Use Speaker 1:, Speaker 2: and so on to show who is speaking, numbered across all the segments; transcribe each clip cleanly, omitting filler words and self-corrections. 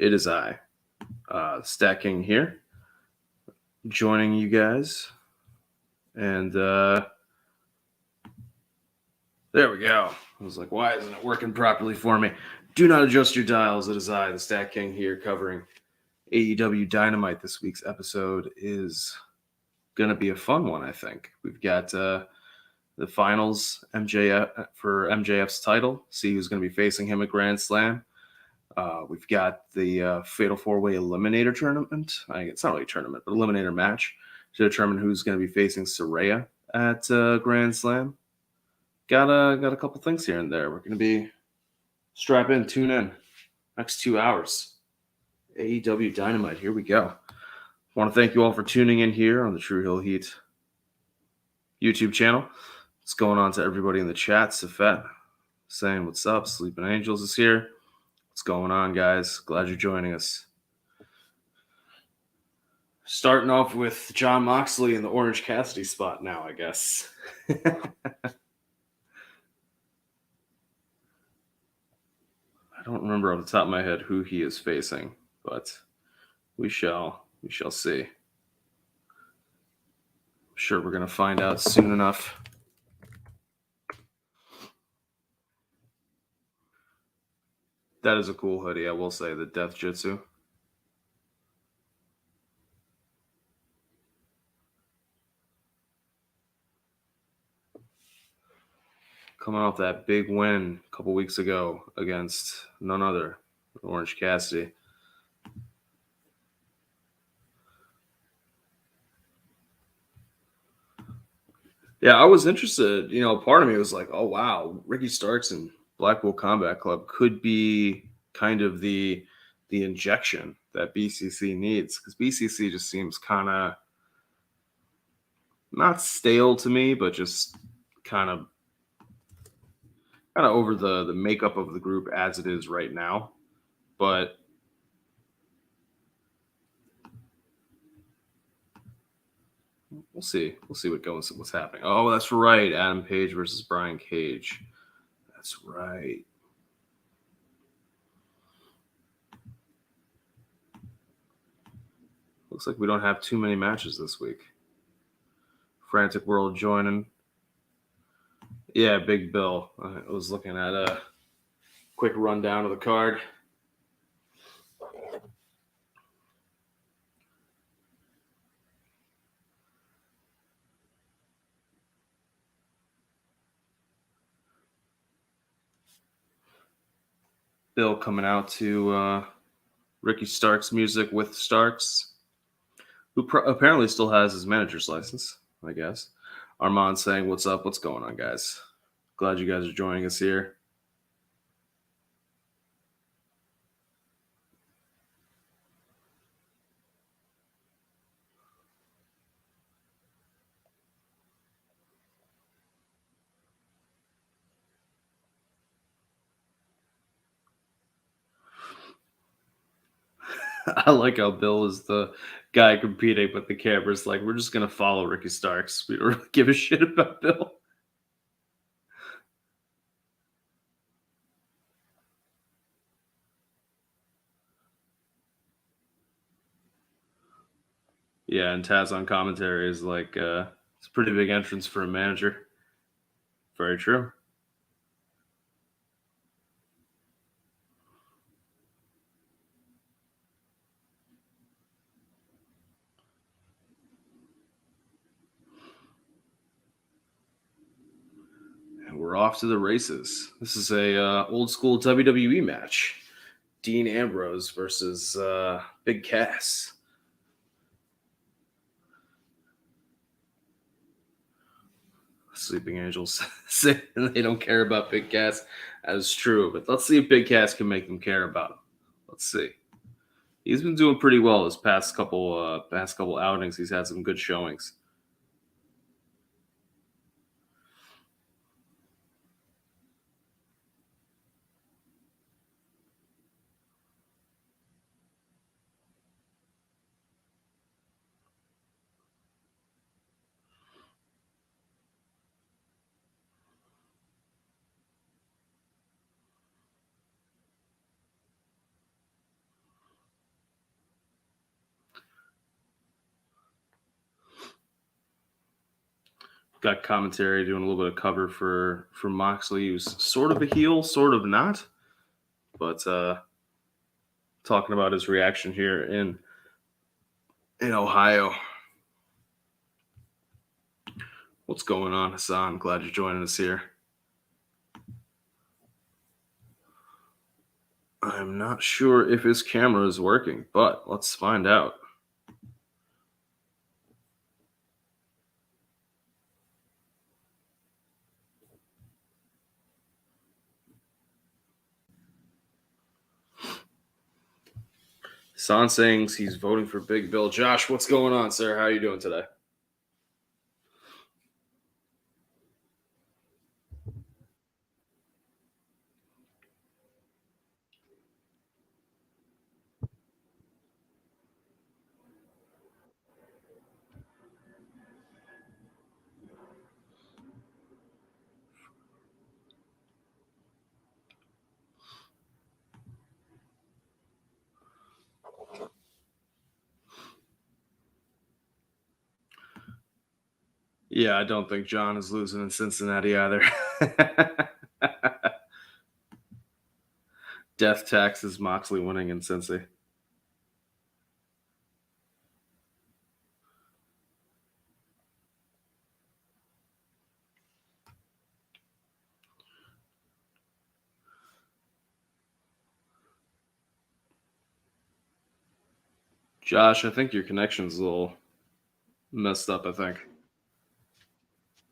Speaker 1: It is I, Stacking here, joining you guys. And there we go. I was like, why isn't it working properly for me? Do not adjust your dials. It is I, the Stack King, here covering AEW Dynamite. This week's episode is going to be a fun one, I think. We've got the finals MJF for MJF's title. See who's going to be facing him at Grand Slam. We've got the Fatal 4-Way Eliminator Tournament. It's not really a tournament, but Eliminator match to determine who's going to be facing Saraya at Grand Slam. Got a couple things here and there. We're going to be strap in, tune in. Next 2 hours. AEW Dynamite. Here we go. I want to thank you all for tuning in here on the True Hill Heat YouTube channel. What's going on to everybody in the chat? Safet saying what's up. Sleeping Angels is here. What's going on, guys? Glad you're joining us. Starting off with Jon Moxley in the Orange Cassidy spot now, I guess. I don't remember off the top of my head who he is facing, but we shall see. I'm sure we're going to find out soon enough. That is a cool hoodie, I will say, the Death Jitsu. Coming off that big win a couple weeks ago against none other, Orange Cassidy. Yeah, I was interested. Part of me was like, oh, wow, Ricky Starks and Blackpool Combat Club could be kind of the injection that BCC needs, because BCC just seems kind of not stale to me, but just kind of over the makeup of the group as it is right now. But we'll see. We'll see what's happening. Oh, that's right. Adam Page versus Brian Cage. That's right. Looks like we don't have too many matches this week. Frantic World joining. Yeah, Big Bill. I was looking at a quick rundown of the card. Bill coming out to Ricky Starks music with Starks, who apparently still has his manager's license, I guess. Armand saying, what's up? What's going on, guys? Glad you guys are joining us here. I like how Bill is the guy competing, but the camera's like, we're just going to follow Ricky Starks. We don't really give a shit about Bill. Yeah, and Taz on commentary is like, it's a pretty big entrance for a manager. Very true. And we're off to the races. This is a old school WWE match. Dean Ambrose versus Big Cass. Sleeping Angels say they don't care about Big Cass. That is true, but let's see if Big Cass can make them care about him. Let's see. He's been doing pretty well this past couple outings. He's had some good showings. got commentary doing a little bit of cover for Moxley, who's sort of a heel, sort of not, but talking about his reaction here in Ohio. What's going on, Hassan? Glad you're joining us here. I'm not sure if his camera is working, but let's find out. Hassan saying he's voting for Big Bill. Josh, what's going on, sir? How are you doing today? Yeah, I don't think John is losing in Cincinnati either. Death tax is Moxley winning in Cincy. Josh, I think your connection's a little messed up, I think.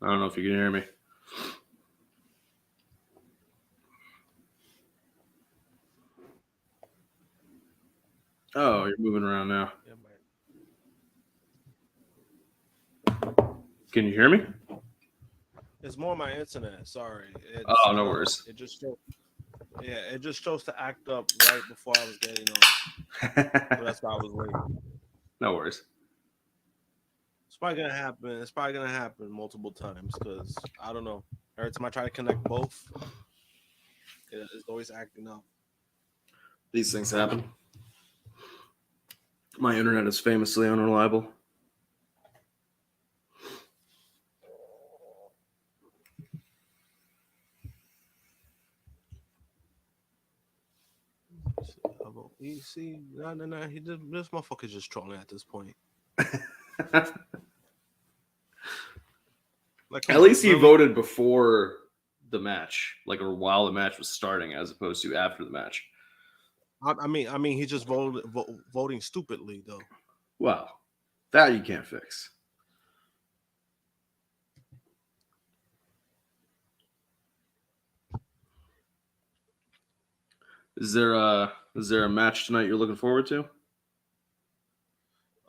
Speaker 1: I don't know if you can hear me. Oh, you're moving around now. Can you hear me?
Speaker 2: It's more my internet. Sorry.
Speaker 1: Oh, no worries.
Speaker 2: It just chose to act up right before I was getting on. So that's why I was waiting.
Speaker 1: No worries.
Speaker 2: It's probably gonna happen. It's probably gonna happen multiple times because I don't know. Every time I try to connect both, it's always acting up.
Speaker 1: These things happen. My internet is famously unreliable.
Speaker 2: You see, no. This motherfucker's just trolling at this point.
Speaker 1: Like, at least he voted before the match, or while the match was starting, as opposed to after the match.
Speaker 2: I mean, he just voting stupidly though.
Speaker 1: Well, that you can't fix. Is there a match tonight you're looking forward to?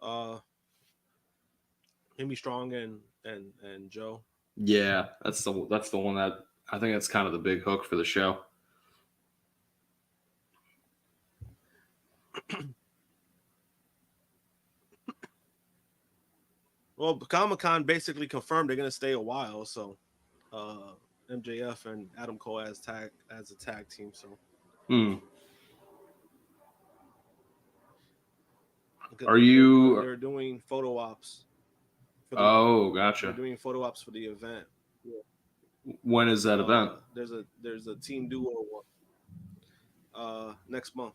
Speaker 2: Himmy Strong and Joe.
Speaker 1: Yeah, that's the one that I think that's kind of the big hook for the show.
Speaker 2: Well, Comic-Con basically confirmed they're gonna stay a while, so MJF and Adam Cole as a tag team. So,
Speaker 1: Are you?
Speaker 2: They're doing photo ops.
Speaker 1: Gotcha.
Speaker 2: They're doing photo ops for the event.
Speaker 1: Yeah. When is that event?
Speaker 2: There's a team duo one. Next month.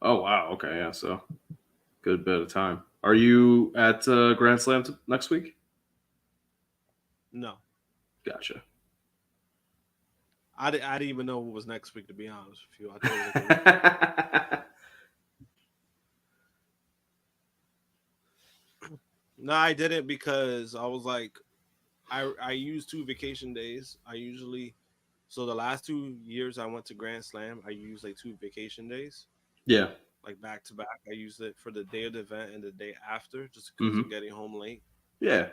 Speaker 1: Oh wow. Okay. Yeah. So, good bit of time. Are you at Grand Slam next week?
Speaker 2: No.
Speaker 1: Gotcha.
Speaker 2: I didn't even know it was next week, to be honest with you. I thought it was No, I didn't because I was like, I used 2 vacation days. So the last 2 years I went to Grand Slam, I used 2 vacation days.
Speaker 1: Yeah.
Speaker 2: Back to back. I used it for the day of the event and the day after, just because I'm getting home late.
Speaker 1: Yeah.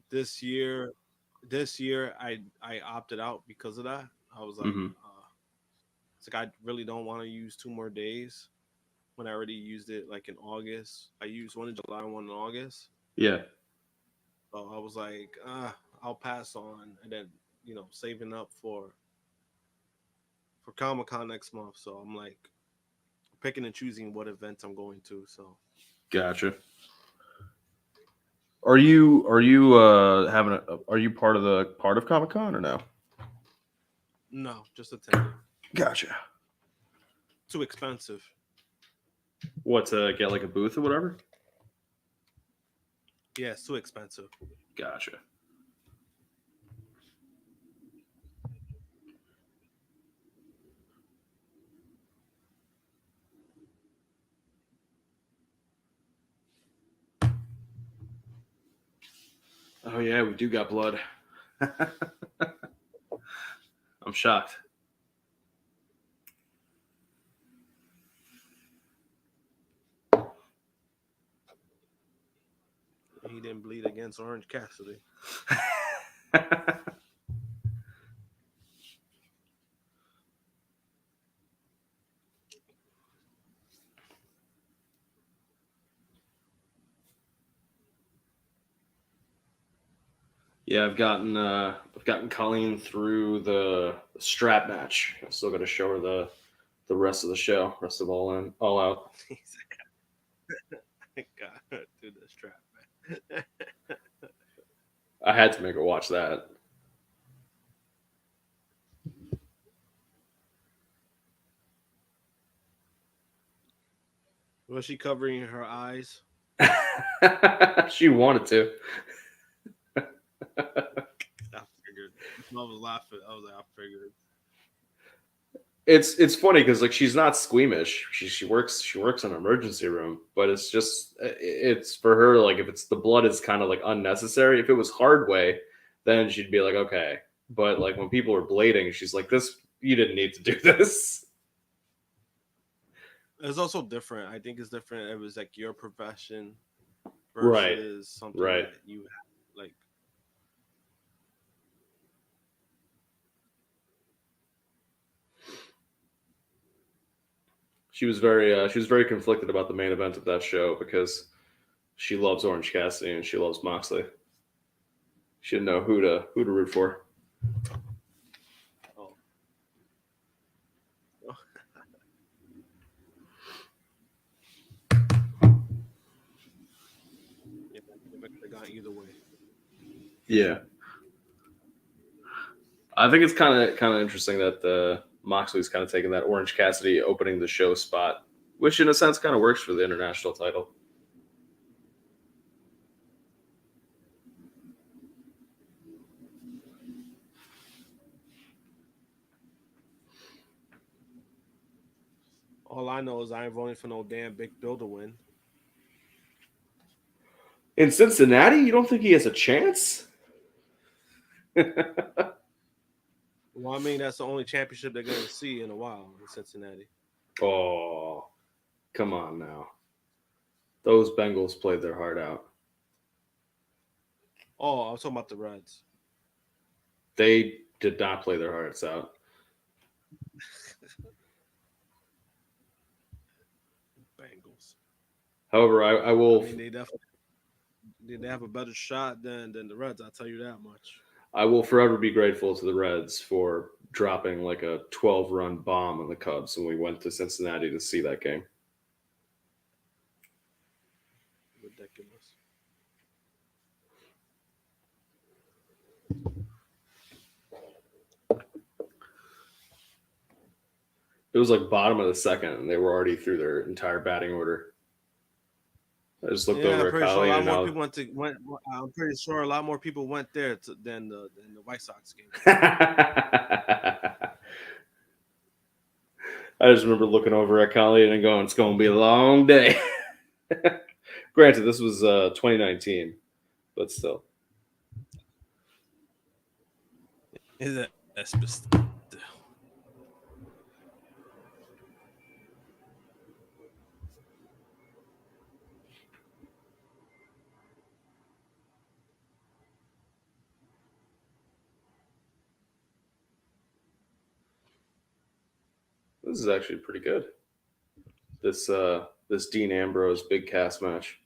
Speaker 2: This year I opted out because of that. I was like, it's like I really don't want to use 2 more days when I already used it in August. I used one in July and one in August.
Speaker 1: Yeah.
Speaker 2: So I was like, I'll pass on, and then saving up for Comic-Con next month. So I'm picking and choosing what events I'm going to. So
Speaker 1: gotcha. Are you are you part of Comic-Con or no?
Speaker 2: No, just attending.
Speaker 1: Gotcha.
Speaker 2: Too expensive.
Speaker 1: What, to get like a booth or whatever?
Speaker 2: Yeah, it's too expensive.
Speaker 1: Gotcha. Oh yeah, we do got blood. I'm shocked.
Speaker 2: He didn't bleed against Orange Cassidy.
Speaker 1: Yeah, I've gotten Colleen through the strap match. I still got to show her the rest of the show, rest of All Out.
Speaker 2: God, dude, this trap, man.
Speaker 1: I had to make her watch that.
Speaker 2: Was she covering her eyes?
Speaker 1: She wanted to.
Speaker 2: I figured. I was laughing. I was like, I figured.
Speaker 1: It's funny because like she's not squeamish. She works in an emergency room, but it's for her, like, if it's the blood is kind of like unnecessary. If it was hard way, then she'd be like, okay. But like when people are blading, she's like, this, you didn't need to do this.
Speaker 2: It's also different. I think it's different. It was like your profession
Speaker 1: Right.
Speaker 2: versus something
Speaker 1: Right.
Speaker 2: that you have, like.
Speaker 1: She was very conflicted about the main event of that show because she loves Orange Cassidy and she loves Moxley. She didn't know who to root for.
Speaker 2: Oh. Yeah, it could have gone either way.
Speaker 1: Yeah. I think it's kind of interesting that Moxley's kind of taking that Orange Cassidy opening the show spot, which in a sense kind of works for the international title.
Speaker 2: All I know is I ain't voting for no damn Big Bill to win.
Speaker 1: In Cincinnati, you don't think he has a chance?
Speaker 2: Well, I mean, that's the only championship they're going to see in a while in Cincinnati.
Speaker 1: Oh, come on now. Those Bengals played their heart out.
Speaker 2: Oh, I was talking about the Reds.
Speaker 1: They did not play their hearts out.
Speaker 2: Bengals.
Speaker 1: However, I will.
Speaker 2: I mean, they definitely they have a better shot than the Reds. I'll tell you that much.
Speaker 1: I will forever be grateful to the Reds for dropping like a 12-run bomb on the Cubs when we went to Cincinnati to see that game.
Speaker 2: Ridiculous.
Speaker 1: It was like bottom of the second, and they were already through their entire batting order. I just looked over
Speaker 2: I'm
Speaker 1: at
Speaker 2: pretty sure
Speaker 1: Colleen
Speaker 2: a lot
Speaker 1: and
Speaker 2: more people I'm pretty sure a lot more people went there than the White Sox game.
Speaker 1: I just remember looking over at Colleen and going, "It's going to be a long day." Granted, this was 2019, but still.
Speaker 2: Is that
Speaker 1: This is actually pretty good. This Dean Ambrose big cast match.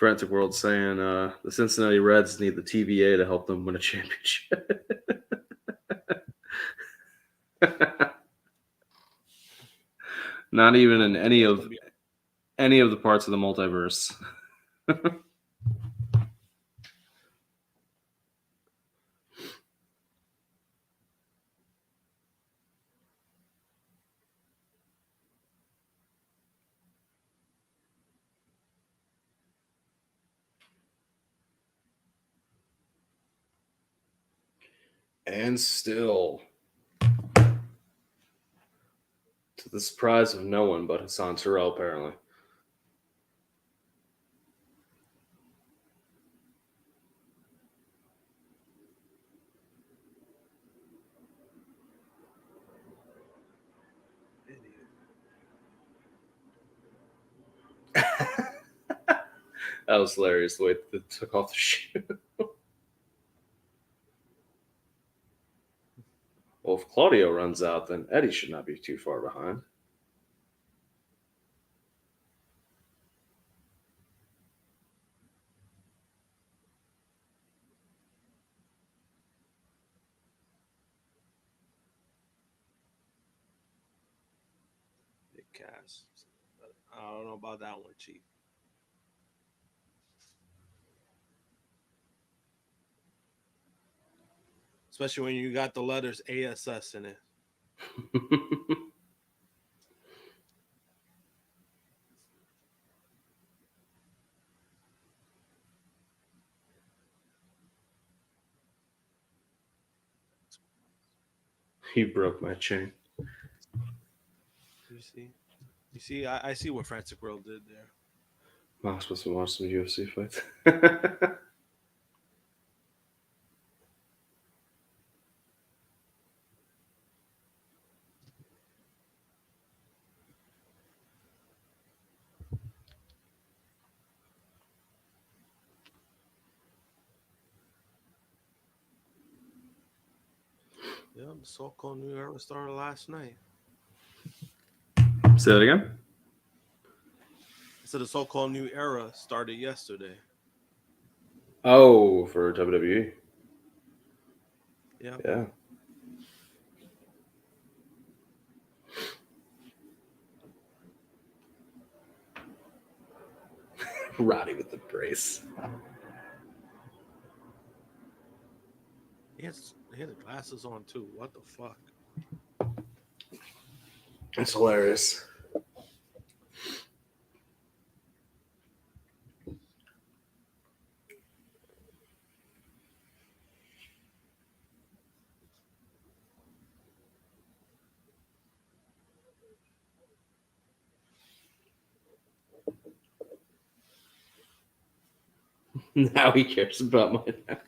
Speaker 1: Frantic World saying the Cincinnati Reds need the TVA to help them win a championship. Not even in any of the parts of the multiverse. And still, to the surprise of no one but Hassan Terrell, apparently. That was hilarious the way they took off the shoe. Well, if Claudio runs out, then Eddie should not be too far behind.
Speaker 2: Big cast. I don't know about that one, Chief. Especially when you got the letters ASS in it.
Speaker 1: He broke my chain.
Speaker 2: You see, I see what Frantic World did there.
Speaker 1: I'm supposed to watch some UFC fights.
Speaker 2: Yeah, the so-called new era started last night.
Speaker 1: Say that again?
Speaker 2: So the so-called new era started yesterday.
Speaker 1: Oh, for WWE.
Speaker 2: Yeah.
Speaker 1: Roddy with the brace.
Speaker 2: He had the glasses on too. What the fuck?
Speaker 1: It's hilarious. Now he cares about my neck.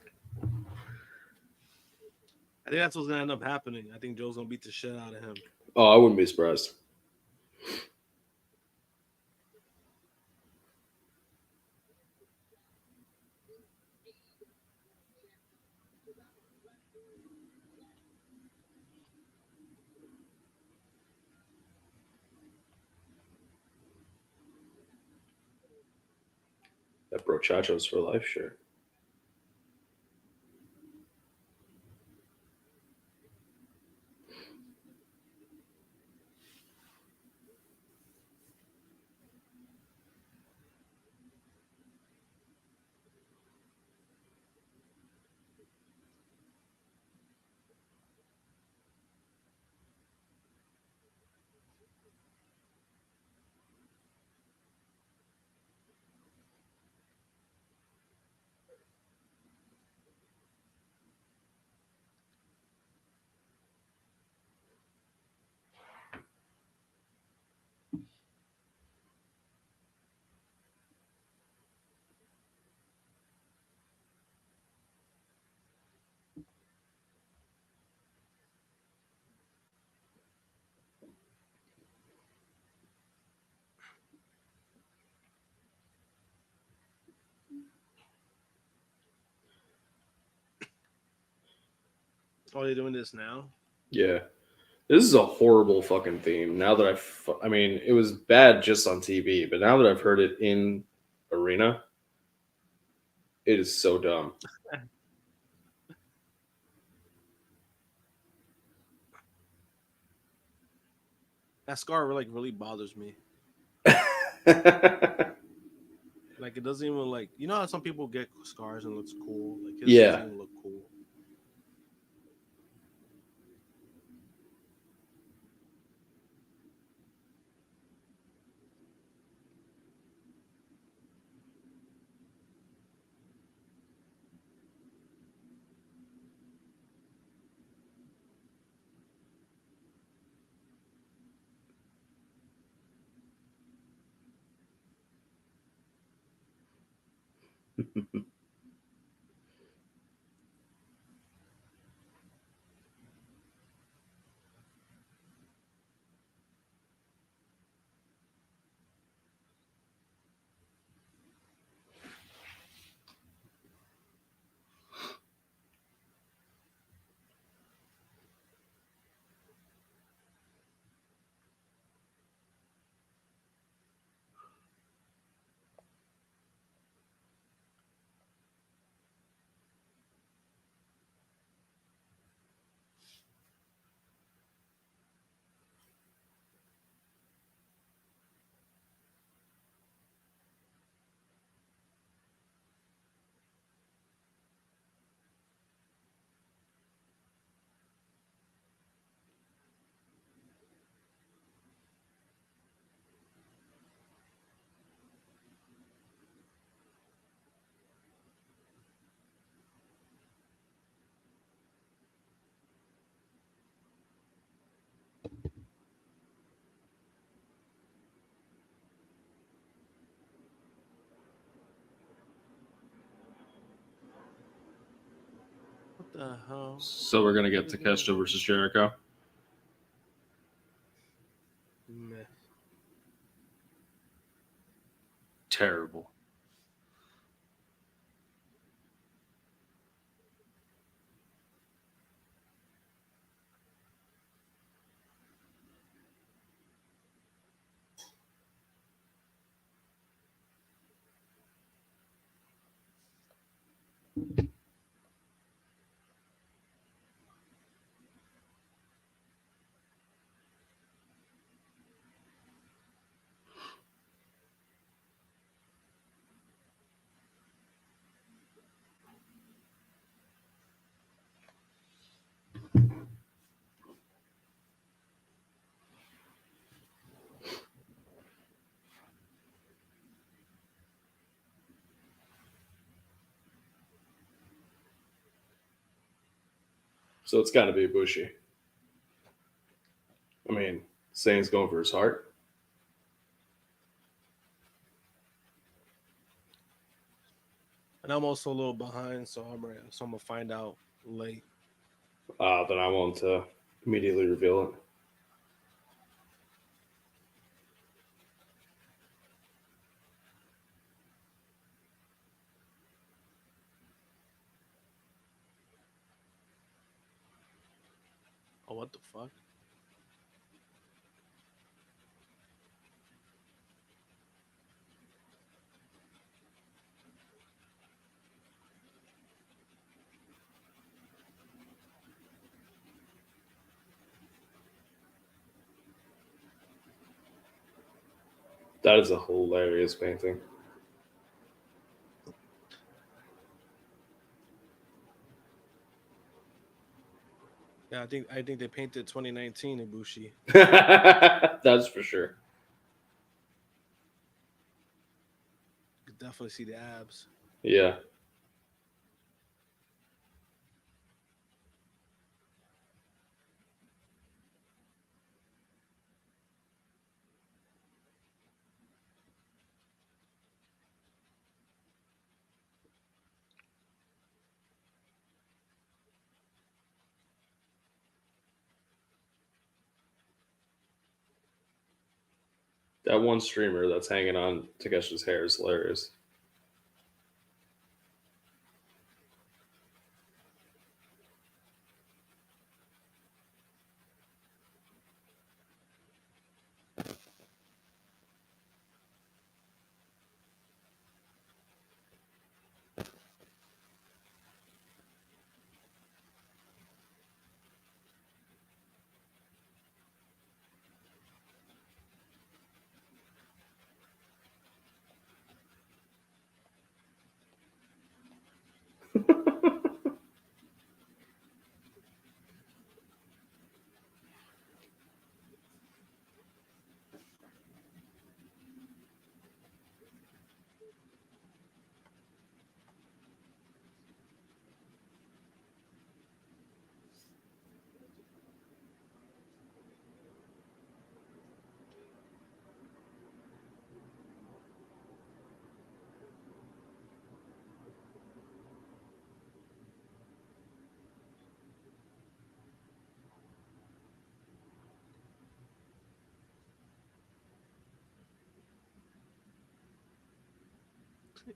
Speaker 2: I think that's what's gonna end up happening. I think Joe's gonna beat the shit out of him.
Speaker 1: Oh, I wouldn't be surprised. That brochacho's for life, sure.
Speaker 2: Oh, they're doing this now?
Speaker 1: Yeah. This is a horrible fucking theme. Now that I mean, it was bad just on TV, but now that I've heard it in arena, It is so dumb.
Speaker 2: That scar really bothers me. Like it doesn't even how some people get scars and it looks cool. Like his
Speaker 1: Yeah.
Speaker 2: doesn't even look cool. What the hell?
Speaker 1: So we're gonna get Takeshita versus Jericho.
Speaker 2: Meh.
Speaker 1: Terrible. So it's got to be Ibushi. I mean, Zayn's going for his heart.
Speaker 2: And I'm also a little behind, so I'm gonna find out late.
Speaker 1: Then I won't immediately reveal it.
Speaker 2: Oh, what the fuck?
Speaker 1: That is a hilarious painting.
Speaker 2: Yeah, I think they painted 2019 Ibushi.
Speaker 1: That's for sure.
Speaker 2: You could definitely see the abs.
Speaker 1: Yeah. That one streamer that's hanging on Takeshi's hair is hilarious.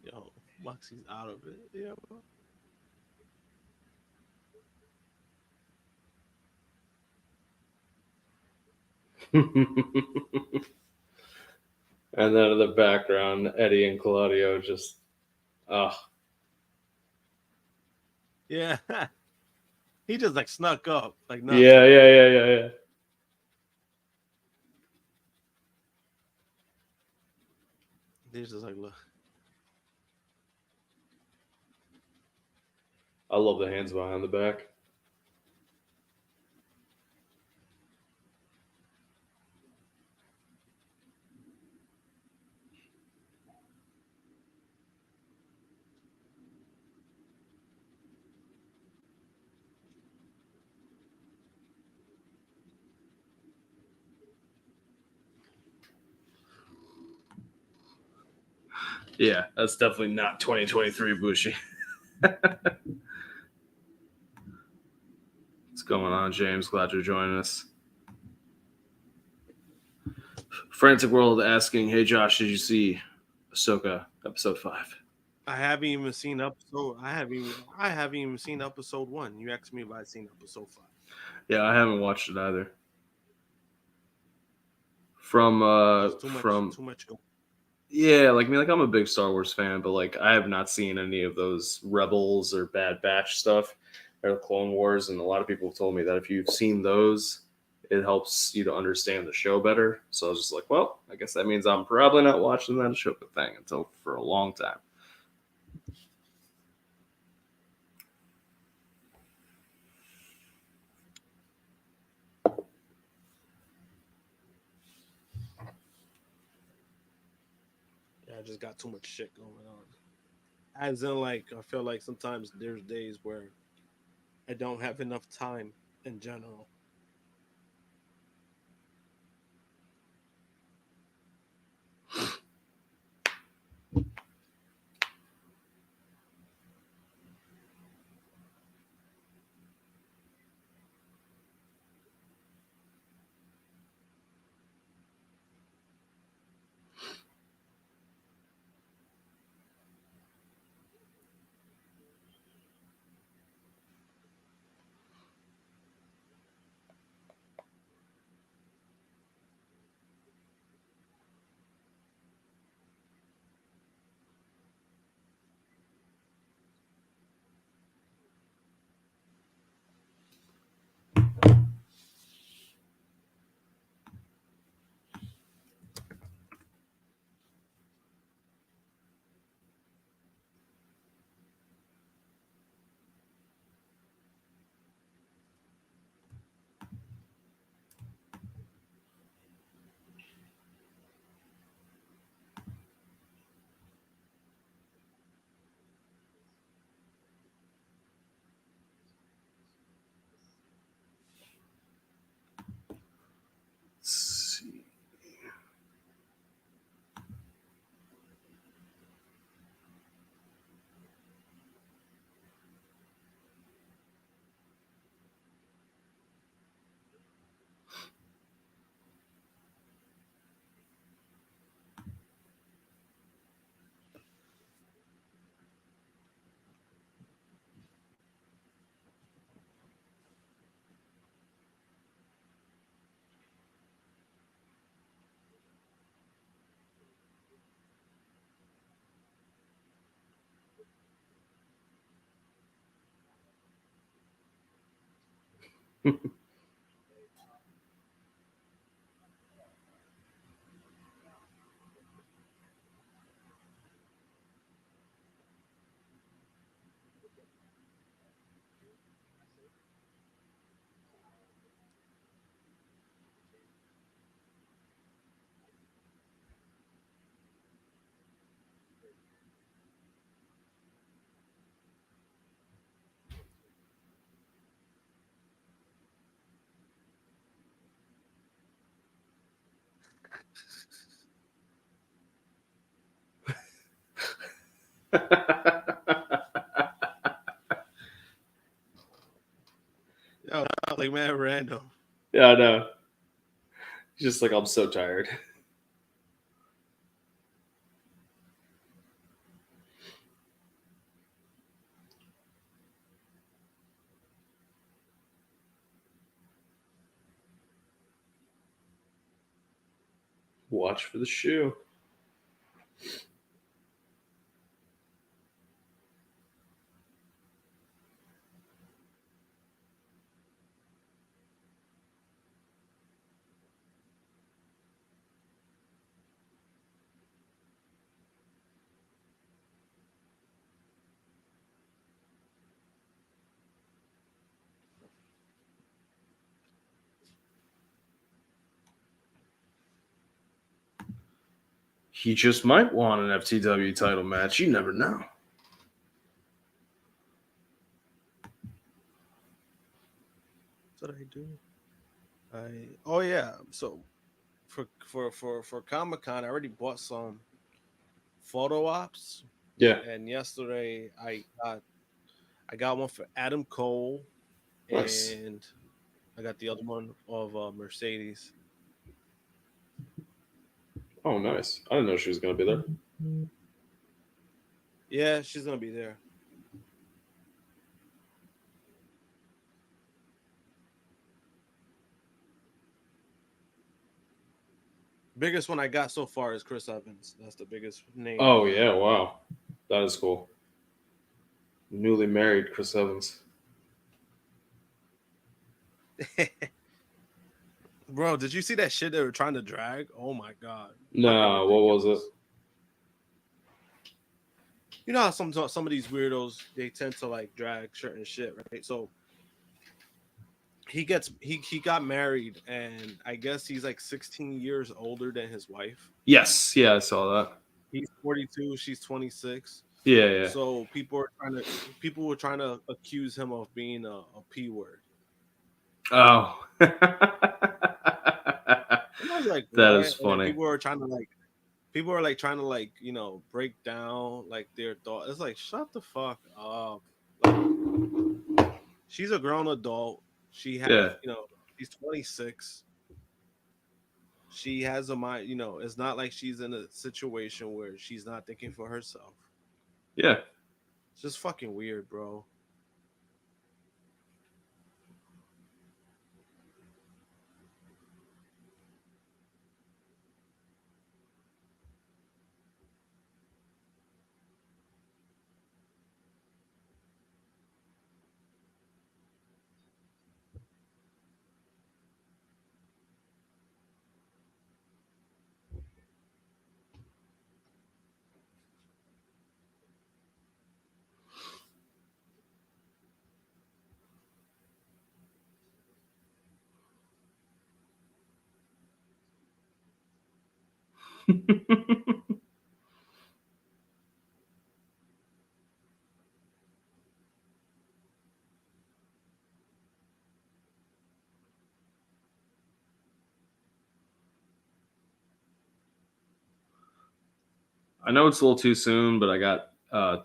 Speaker 2: Yo, Moxie's out of it. Yeah.
Speaker 1: And then in the background, Eddie and Claudio just,
Speaker 2: Yeah. He just like snuck up. Like nothing.
Speaker 1: yeah.
Speaker 2: He's just like, look.
Speaker 1: I love the hands behind the back. Yeah, that's definitely not 2023 Bushi. What's going on, James? Glad you're joining us. Frantic World asking, hey Josh, did you see Ahsoka episode 5?
Speaker 2: I haven't even seen episode. I haven't even seen episode 1. You asked me if I'd seen episode 5.
Speaker 1: Yeah, I haven't watched it either. From
Speaker 2: Too much.
Speaker 1: Yeah, like I mean, like I'm a big Star Wars fan, but like I have not seen any of those Rebels or Bad Batch stuff or the Clone Wars, and a lot of people have told me that if you've seen those, it helps you to understand the show better. So I was just like, well, I guess that means I'm probably not watching that Ahsoka thing until for a long time.
Speaker 2: Yeah, I just got too much shit going on. As in, like, I feel like sometimes there's days where I don't have enough time in general.
Speaker 1: Let's see.
Speaker 2: Yo, like, man, random.
Speaker 1: Yeah, I know. Just like I'm so tired. Watch for the shoe. He just might want an FTW title match. You never know.
Speaker 2: What did I do? Oh yeah. So for Comic-Con, I already bought some photo ops.
Speaker 1: Yeah.
Speaker 2: And yesterday I got one for Adam Cole,
Speaker 1: Nice.
Speaker 2: and I got the other one of Mercedes.
Speaker 1: Oh, nice. I didn't know she was going to be there.
Speaker 2: Yeah, she's gonna be there. Biggest one I got so far is Chris Evans. That's the biggest name.
Speaker 1: Oh, yeah. Wow. That is cool. Newly married Chris Evans.
Speaker 2: Bro, did you see that shit they were trying to drag? Oh my god.
Speaker 1: Nah, what was it?
Speaker 2: You know how some of these weirdos, they tend to like drag certain shit, right? So he got married, and I guess he's like 16 years older than his wife.
Speaker 1: Yes. Yeah, I saw that.
Speaker 2: He's 42, she's 26.
Speaker 1: Yeah.
Speaker 2: So people were trying to accuse him of being a P word.
Speaker 1: Oh.
Speaker 2: And I was like,
Speaker 1: that
Speaker 2: what?
Speaker 1: is funny.
Speaker 2: And people were trying to you know, break down like their thoughts. It's like, shut the fuck up. Like, she's a grown adult. She has, you know, she's 26. She has a mind, you know, it's not like she's in a situation where she's not thinking for herself.
Speaker 1: Yeah.
Speaker 2: It's just fucking weird, bro.
Speaker 1: I know it's a little too soon, but I got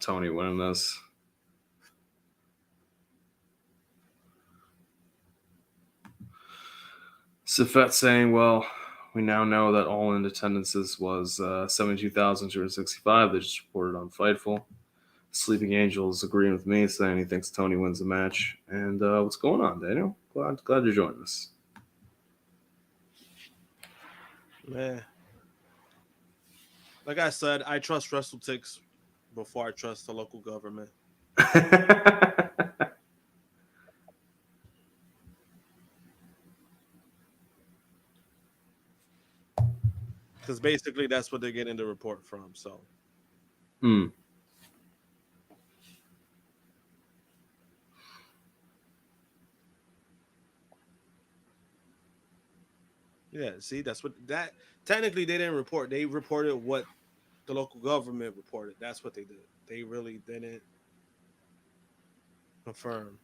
Speaker 1: Toni winning this. Safet saying, well, we now know that all in attendances was 72,265. They just reported on Fightful. Sleeping Angels agreeing with me, saying he thinks Toni wins the match. And what's going on, Daniel? Glad you're joining us.
Speaker 2: Man. Like I said, I trust WrestleTix before I trust the local government. Because basically that's what they're getting the report from. So, yeah, see, that's what that technically they didn't report. They reported what the local government reported. That's what they did. They really didn't confirm.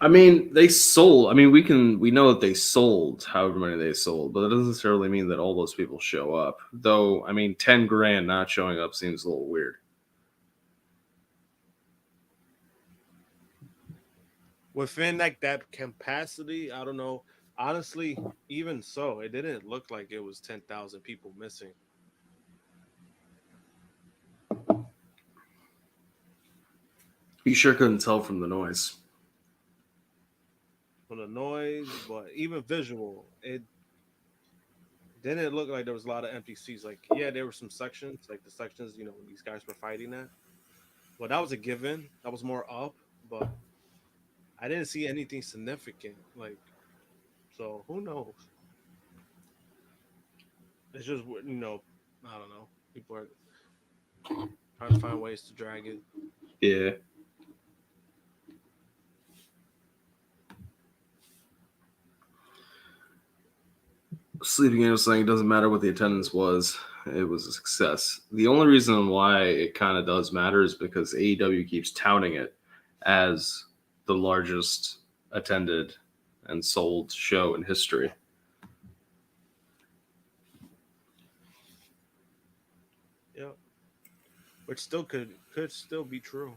Speaker 1: I mean, they sold. I mean, we know that they sold however many they sold, but that doesn't necessarily mean that all those people show up. Though, I mean, 10 grand not showing up seems a little weird.
Speaker 2: Within like that capacity, I don't know. Honestly, even so, it didn't look like it was 10,000 people missing.
Speaker 1: You sure couldn't tell from the noise.
Speaker 2: From the noise, but even visual, it didn't look like there was a lot of empty seats. Like, yeah, there were some sections, like the sections, when these guys were fighting at. But that was a given. That was more up, but I didn't see anything significant. Like, so who knows? It's just, I don't know. People are trying to find ways to drag it.
Speaker 1: Yeah. Sleeping in was saying it doesn't matter what the attendance was. It was a success. The only reason why it kind of does matter is because AEW keeps touting it as the largest attended and sold show in history.
Speaker 2: Yeah, which still could still be true.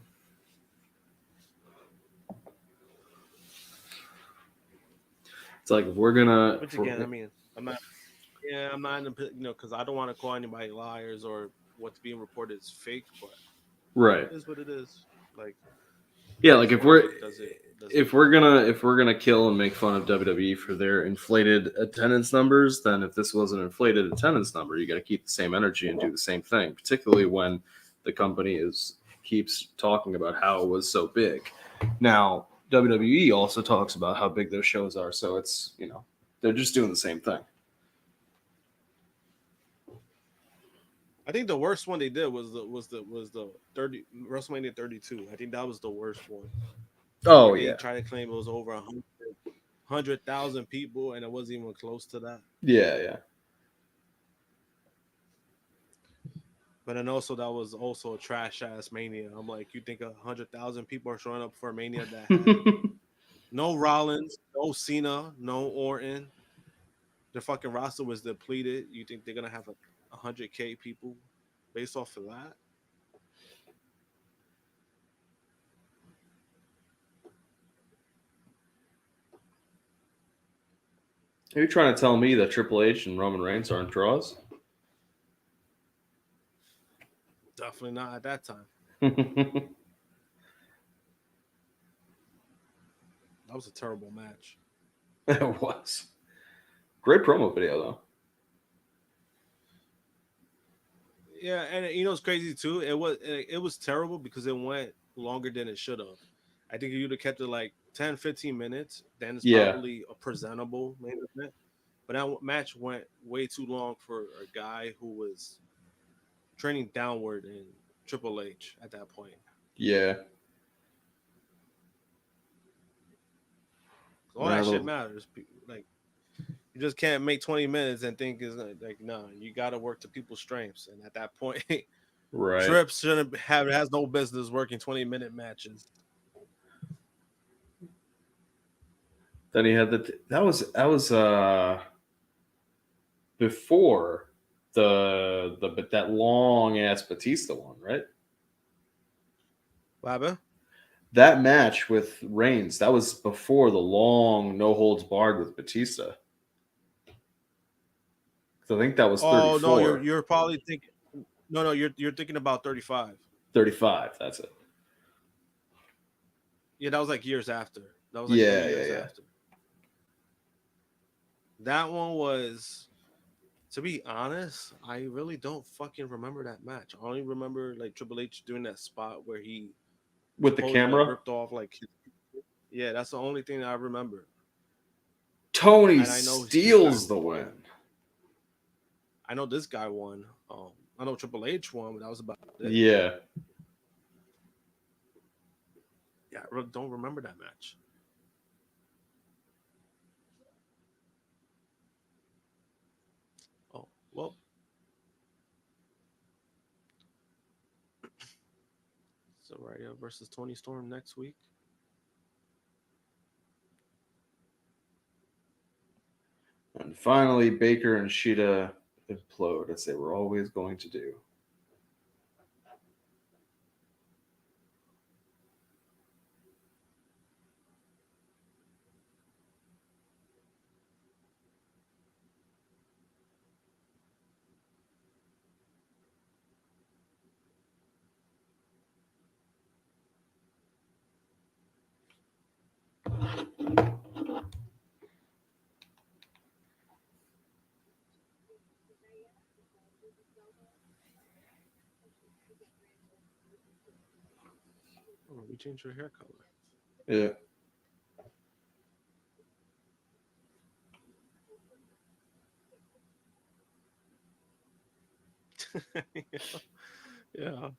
Speaker 1: It's like if we're gonna.
Speaker 2: Which again, I mean, I'm not. Yeah, I'm not in the because I don't want to call anybody liars or what's being reported is fake, but
Speaker 1: Right.
Speaker 2: it is what it is. Like,
Speaker 1: yeah, like if we're
Speaker 2: does it
Speaker 1: if we're gonna kill and make fun of WWE for their inflated attendance numbers, then if this was an inflated attendance number, you got to keep the same energy and do the same thing. Particularly when the company keeps talking about how it was so big. Now WWE also talks about how big their shows are, so it's they're just doing the same thing.
Speaker 2: I think the worst one they did was the 30 WrestleMania 32. I think that was the worst one.
Speaker 1: Oh
Speaker 2: They
Speaker 1: yeah,
Speaker 2: tried to claim it was over 100,000 people, and it wasn't even close to that.
Speaker 1: yeah.
Speaker 2: But then also that was also a trash ass Mania. I'm like, you think 100,000 people are showing up for a Mania that had no Rollins, no Cena, no Orton? Their fucking roster was depleted. You think they're gonna have 100K people based off of that?
Speaker 1: Are you trying to tell me that Triple H and Roman Reigns aren't draws?
Speaker 2: Definitely not at that time. That was a terrible match.
Speaker 1: It was. Great promo video though.
Speaker 2: Yeah, and it's crazy too. It was terrible because it went longer than it should have. I think if you'd have kept it like 10, 15 minutes, then it's
Speaker 1: Yeah.
Speaker 2: probably a presentable main event. But that match went way too long for a guy who was training downward in Triple H at that point.
Speaker 1: Yeah.
Speaker 2: All that shit matters. Like, you just can't make 20 minutes and think is like, no, you got to work to people's strengths. And at that point,
Speaker 1: Right.
Speaker 2: Trips has no business working 20-minute matches.
Speaker 1: Then he had that was before that long ass Batista one, right?
Speaker 2: What happened?
Speaker 1: That match with Reigns, that was before the long no holds barred with Batista. I think that was 34.
Speaker 2: Oh no, you're probably thinking. No, you're thinking about 35.
Speaker 1: 35. That's it.
Speaker 2: Yeah, that was like years after. That was like 3 years after. That one was, to be honest, I really don't fucking remember that match. I only remember like Triple H doing that spot where he
Speaker 1: with the camera
Speaker 2: ripped off like. Yeah, that's the only thing that I remember.
Speaker 1: Toni steals the win.
Speaker 2: I know this guy won. I know Triple H won, but that was about it.
Speaker 1: Yeah.
Speaker 2: Yeah, I really don't remember that match. Oh, well. Saraya versus Toni Storm next week.
Speaker 1: And finally, Baker and Shida implode as they were always going to do.
Speaker 2: Oh, we changed her hair color.
Speaker 1: Yeah.
Speaker 2: Yeah.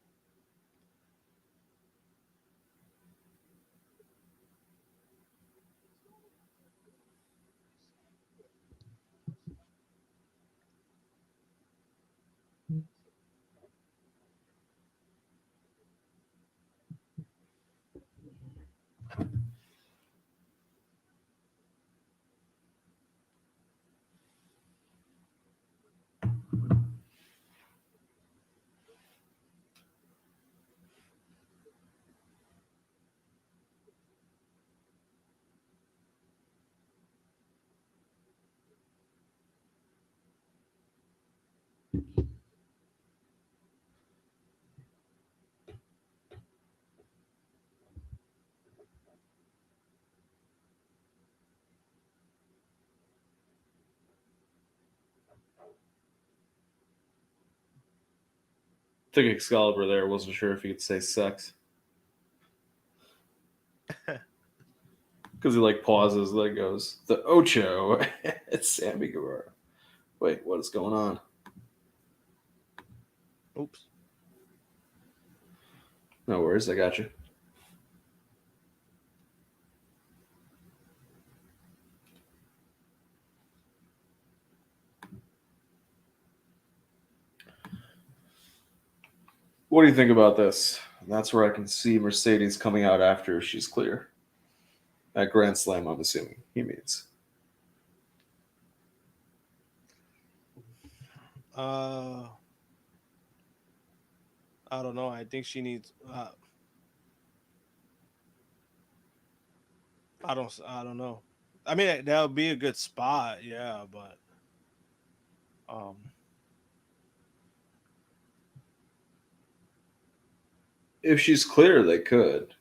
Speaker 1: Took Excalibur there. Wasn't sure if he could say sex. Because he like pauses, then goes, the Ocho. It's Sammy Guevara. Wait, what is going on?
Speaker 2: Oops.
Speaker 1: No worries, I got you. What do you think about this? That's where I can see Mercedes coming out after she's clear. At Grand Slam, I'm assuming he means.
Speaker 2: I don't know. I think she needs. I don't know. I mean, that would be a good spot, yeah, but um,
Speaker 1: If she's clear, they could.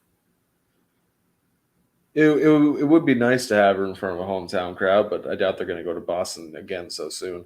Speaker 1: It would be nice to have her in front of a hometown crowd, but I doubt they're going to go to Boston again so soon.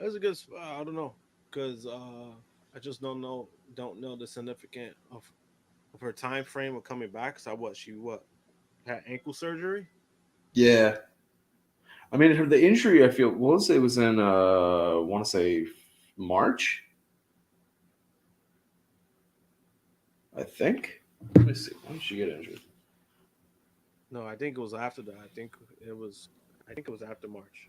Speaker 2: that's a good. I don't know, because I just don't know the significance of her time frame of coming back. So what had ankle surgery?
Speaker 1: Yeah. I mean, the injury, I feel, was it was in, I want to say March, I think. Let me see. When did she get injured?
Speaker 2: No, I think it was after that. It was. I think it was after March,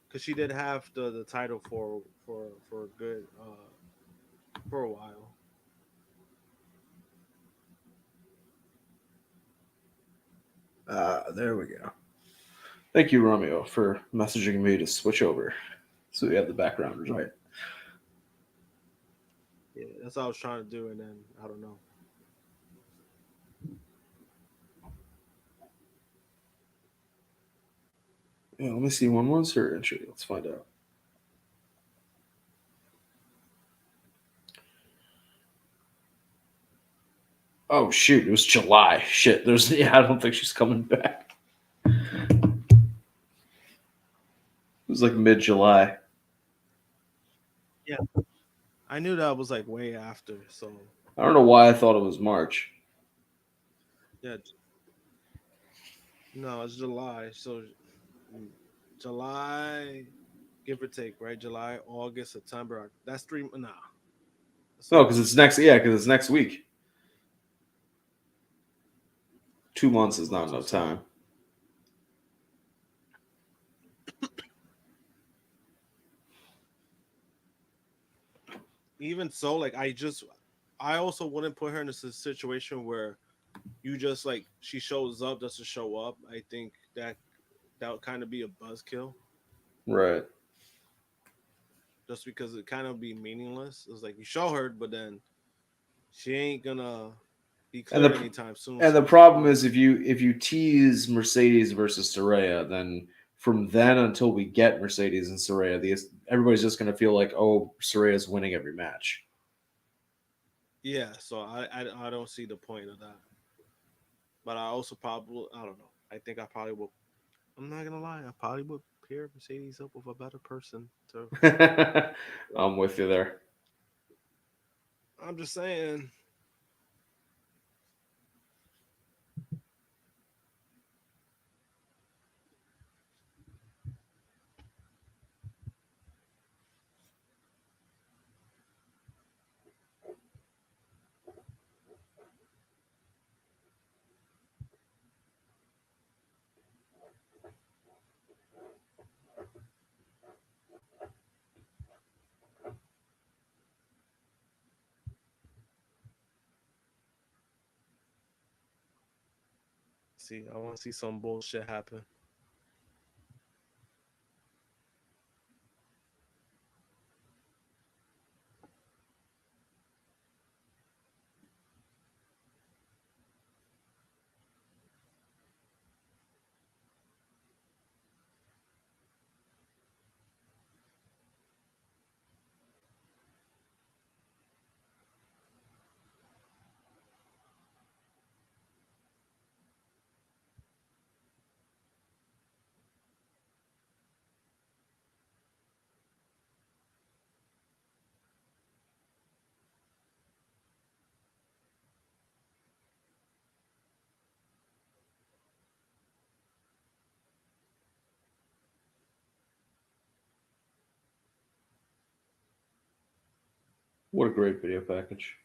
Speaker 2: because she did have the title for a good for a while.
Speaker 1: There we go. Thank you, Romeo, for messaging me to switch over. So we have the background right.
Speaker 2: Yeah, that's what I was trying to do, and then I don't know.
Speaker 1: Yeah, let me see. When was her injury? Let's find out. Oh shoot! It was July. Shit. There's yeah. I don't think she's coming back. It was like mid-July.
Speaker 2: Yeah, I knew that was like way after. So
Speaker 1: I don't know why I thought it was March.
Speaker 2: yeah, no, it's July. So July, give or take, right? July, August, September. That's 3. Nah, that's
Speaker 1: No,
Speaker 2: not
Speaker 1: because
Speaker 2: 3
Speaker 1: it's next.
Speaker 2: months.
Speaker 1: Yeah, because it's next week. 2 months
Speaker 2: 2
Speaker 1: is not
Speaker 2: months or
Speaker 1: enough
Speaker 2: so.
Speaker 1: time.
Speaker 2: Even so, like I also wouldn't put her in a situation where you just like she shows up just to show up. I think that would kind of be a buzzkill,
Speaker 1: Right.
Speaker 2: just because it kind of be meaningless. It's like you show her, but then she ain't gonna be
Speaker 1: And
Speaker 2: cleared
Speaker 1: the
Speaker 2: anytime soon.
Speaker 1: and the
Speaker 2: So
Speaker 1: problem is if you tease Mercedes versus Saraya, then from then until we get Mercedes and Saraya, everybody's just going to feel like, oh, Saraya's winning every match.
Speaker 2: yeah, so I don't see the point of that. But I also probably I don't know. I think I probably will. I'm not gonna lie. I probably would pair Mercedes up with a better person to.
Speaker 1: I'm with you there.
Speaker 2: I'm just saying. See, I want to see some bullshit happen.
Speaker 1: What a great video package.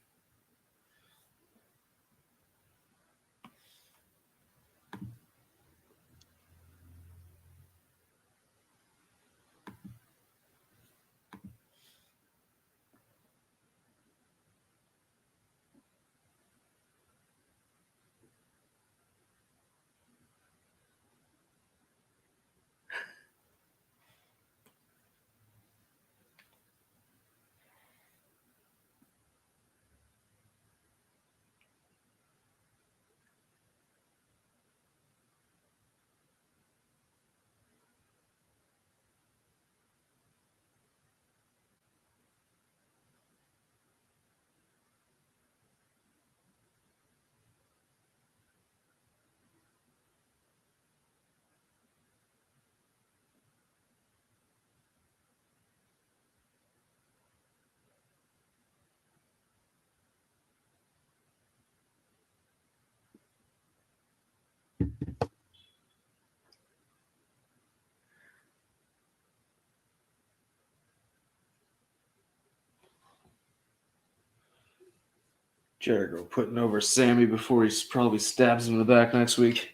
Speaker 1: Jericho putting over Sammy before he probably stabs him in the back next week.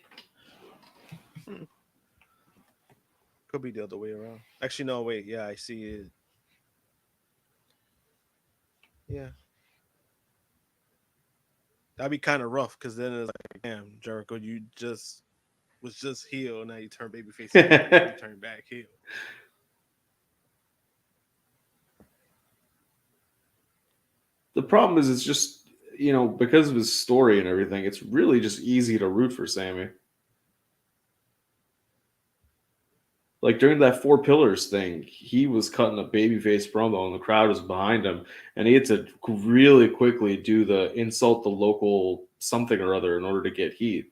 Speaker 2: Could be the other way around. Actually, no. Wait. Yeah, I see it. Yeah, that'd be kind of rough because then it's like, damn, Jericho, you just was just heel, now you turn babyface again. You turn back heel.
Speaker 1: The problem is, it's just, because of his story and everything, it's really just easy to root for Sammy. Like during that Four Pillars thing, he was cutting a babyface promo and the crowd was behind him, and he had to really quickly do the insult the local something or other in order to get heat.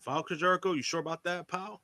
Speaker 2: Falcon Jericho, you sure about that, pal?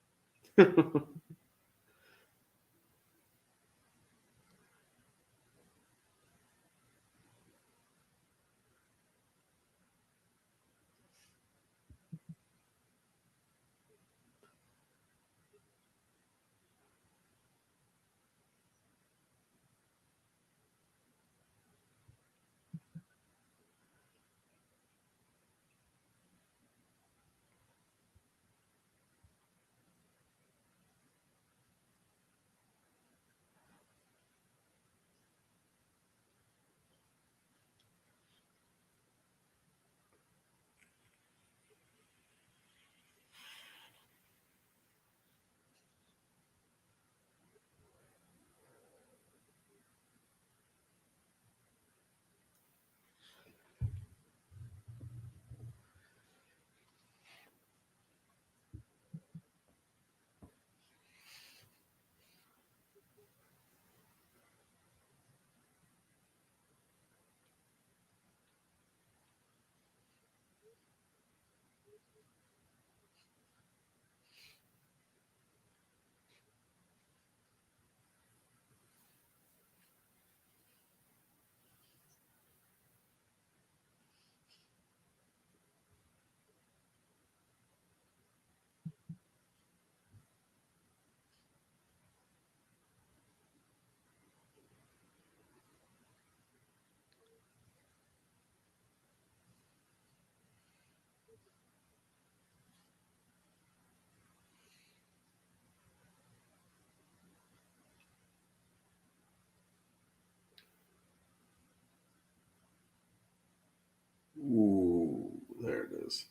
Speaker 1: Ooh, there it is.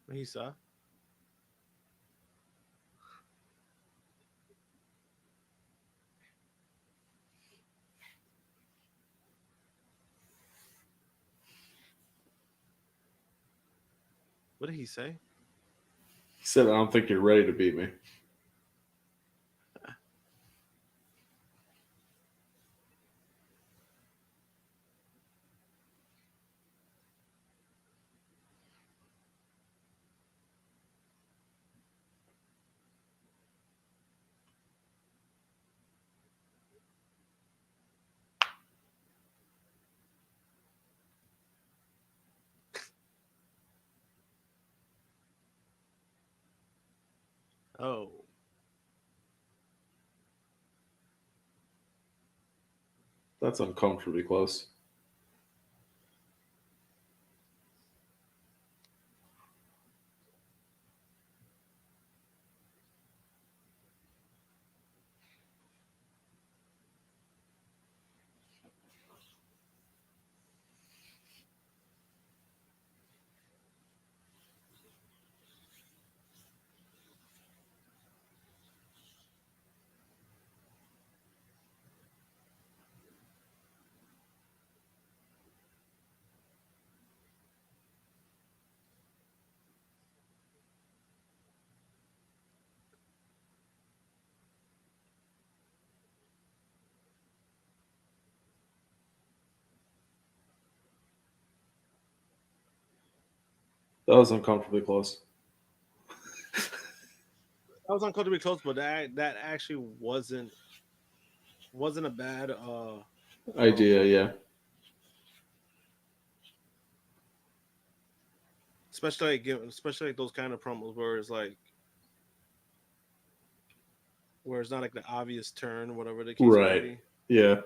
Speaker 2: What he saw? What did he say?
Speaker 1: He said, "I don't think you're ready to beat me."
Speaker 2: Oh,
Speaker 1: That's uncomfortably close. That was uncomfortably close.
Speaker 2: that was uncomfortably close, but that actually wasn't a bad
Speaker 1: Idea,
Speaker 2: promo.
Speaker 1: yeah.
Speaker 2: Especially like those kind of promos where it's not like the obvious turn, whatever the case may
Speaker 1: Right.
Speaker 2: be.
Speaker 1: Yeah.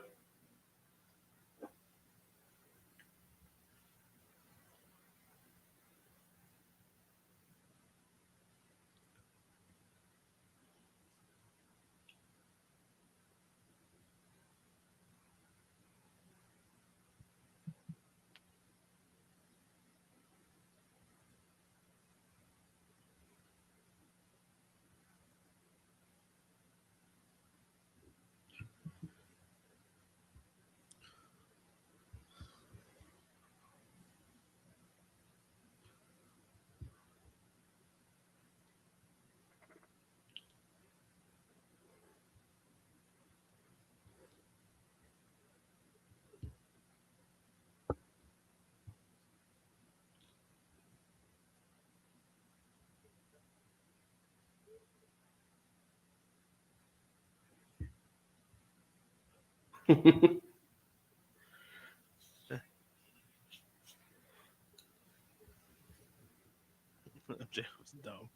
Speaker 2: MJF was dumb.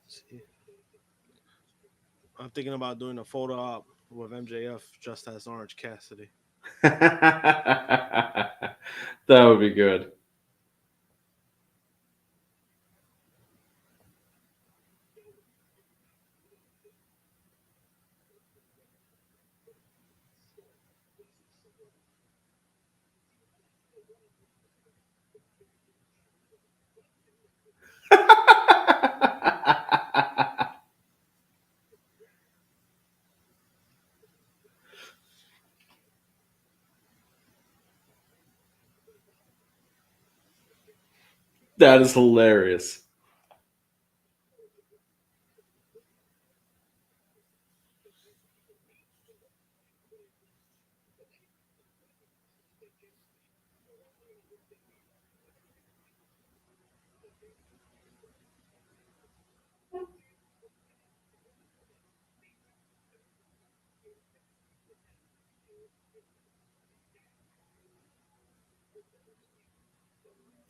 Speaker 2: See, I'm thinking about doing a photo op with MJF just as Orange Cassidy.
Speaker 1: That would be good. That is hilarious.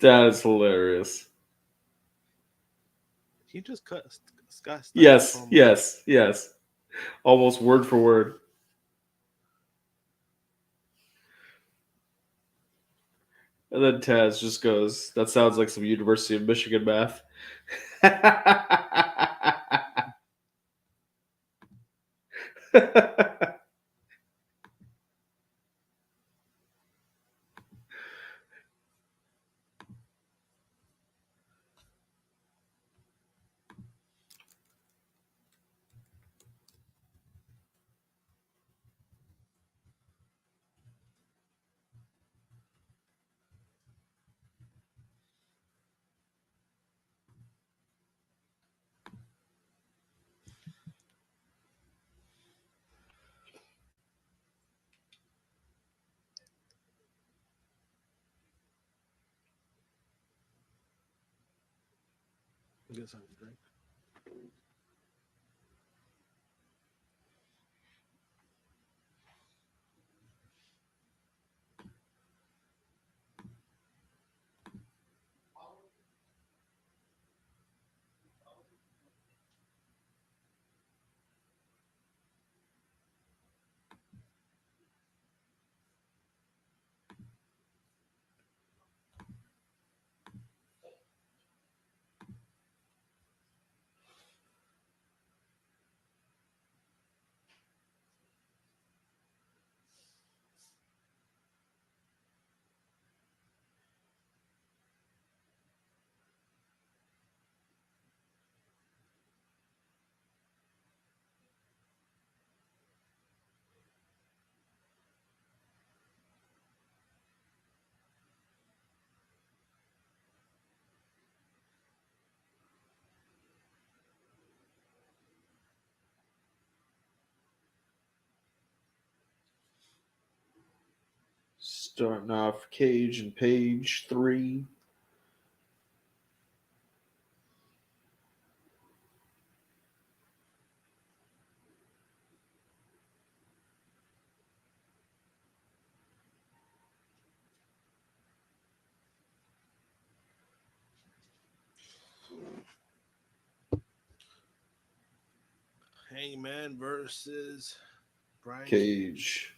Speaker 1: That is hilarious.
Speaker 2: He just cut Scott Steiner
Speaker 1: Yes,
Speaker 2: promo.
Speaker 1: yes, yes. Almost word for word. And then Taz just goes, that sounds like some University of Michigan math.
Speaker 2: Get something to drink.
Speaker 1: Starting off Cage and Page 3.
Speaker 2: Hangman versus Brian
Speaker 1: Cage.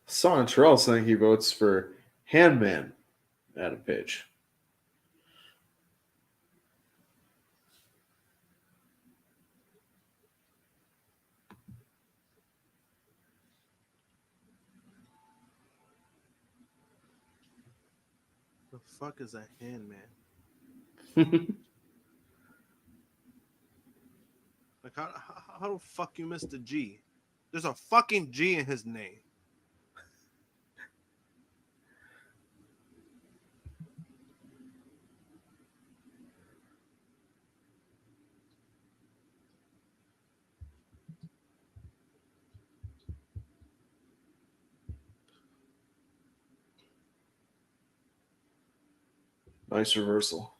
Speaker 1: Son Terrell saying he votes for Handman. Adam Page.
Speaker 2: The fuck is a Handman? Like how the fuck you missed the G? There's a fucking G in his name.
Speaker 1: Nice reversal.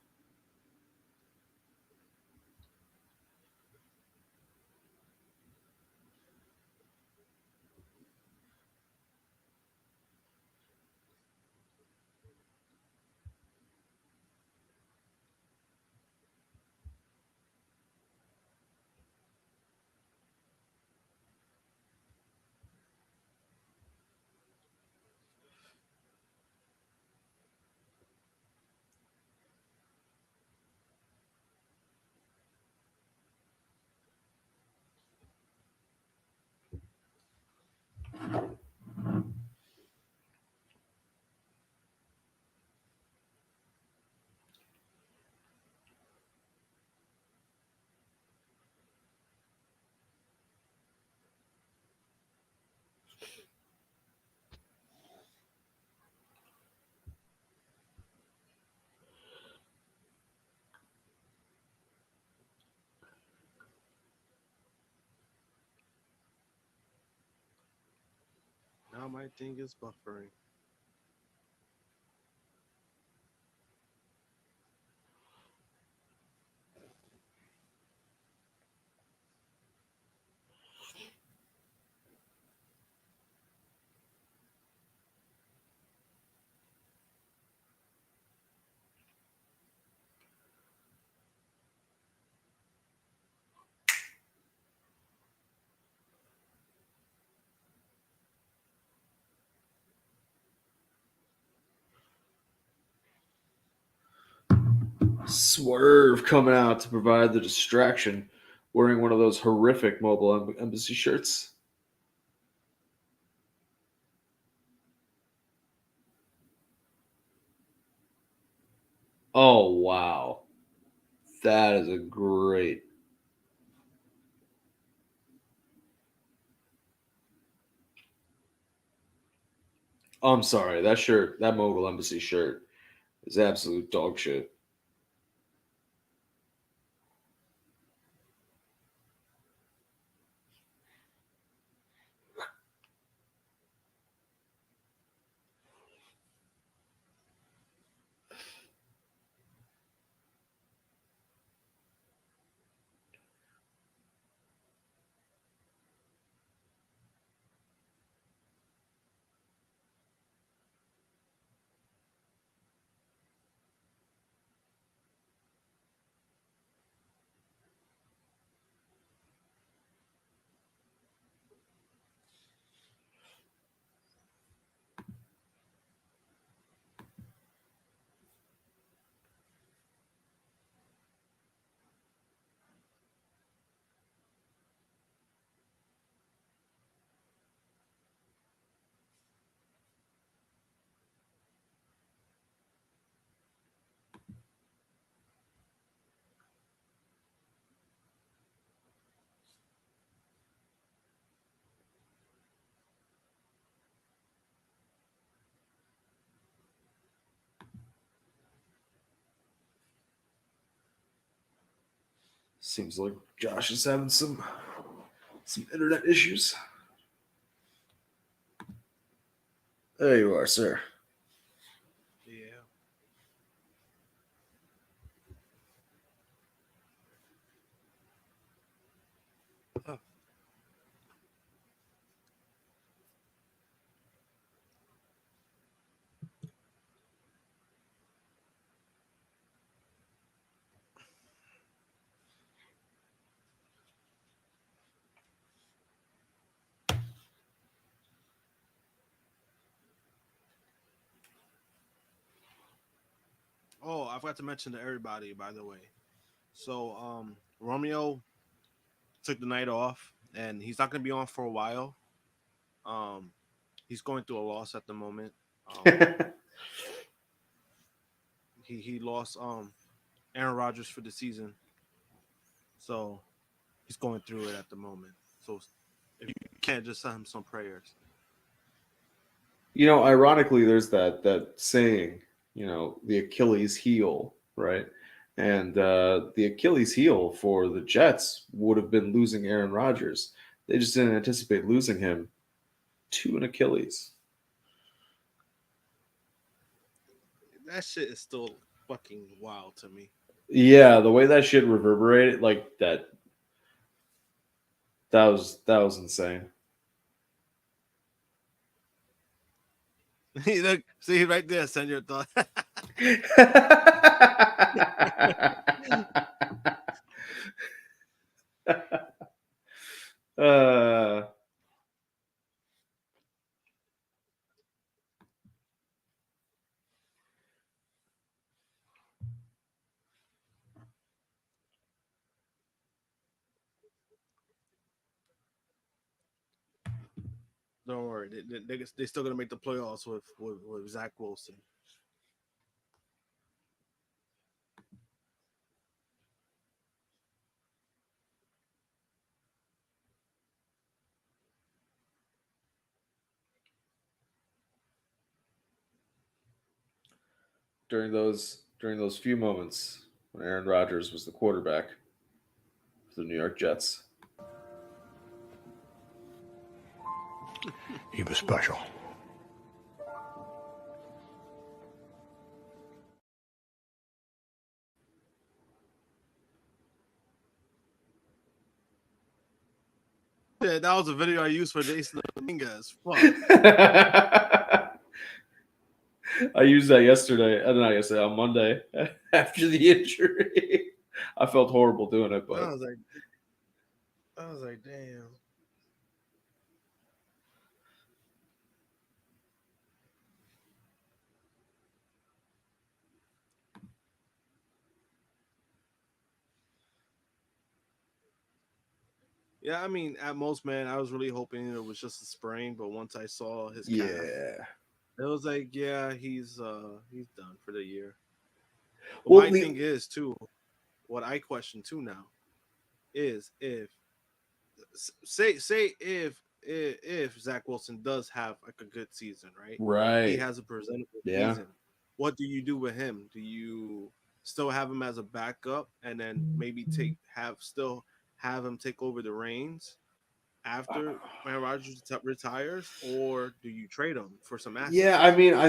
Speaker 2: Now my thing is buffering.
Speaker 1: Swerve coming out to provide the distraction, wearing one of those horrific Mobile Embassy shirts. Oh, wow. That is a great. Oh, I'm sorry. That shirt, that Mobile Embassy shirt, is absolute dog shit. Seems like Josh is having some internet issues. There you are, sir.
Speaker 2: Yeah. Oh, I forgot to mention to everybody, by the way. So, Romeo took the night off, and he's not going to be on for a while. Um, he's going through a loss at the moment. Um, he lost Aaron Rodgers for the season, so he's going through it at the moment. So if you can't just send him some prayers.
Speaker 1: Ironically, there's that saying, the Achilles heel, right? And the Achilles heel for the Jets would have been losing Aaron Rodgers. They just didn't anticipate losing him to an Achilles.
Speaker 2: That shit is still fucking wild to me.
Speaker 1: Yeah, the way that shit reverberated, like that was insane.
Speaker 2: Look, see right there. Send your thought.
Speaker 1: uh,
Speaker 2: Don't worry, they still gonna make the playoffs with Zach Wilson.
Speaker 1: during those few moments when Aaron Rodgers was the quarterback for the New York Jets.
Speaker 3: He was special.
Speaker 2: Yeah, that was a video I used for Jason Dominguez. Fuck.
Speaker 1: I used that yesterday. Not yesterday, on Monday after the injury. I felt horrible doing it, but
Speaker 2: I was like, damn. Yeah, I mean, at most, man, I was really hoping it was just a sprain, but once I saw his calf,
Speaker 1: yeah.
Speaker 2: it was like, yeah, he's done for the year. But
Speaker 1: Well,
Speaker 2: my thing is too, what I question too now is if say if Zach Wilson does have like a good season, right? He
Speaker 1: right.
Speaker 2: has a presentable
Speaker 1: Yeah.
Speaker 2: season. What do you do with him? Do you still have him as a backup and then maybe have him take over the reins after Aaron Rodgers retires, or do you trade him for some
Speaker 1: Yeah, I
Speaker 2: assets?
Speaker 1: mean, I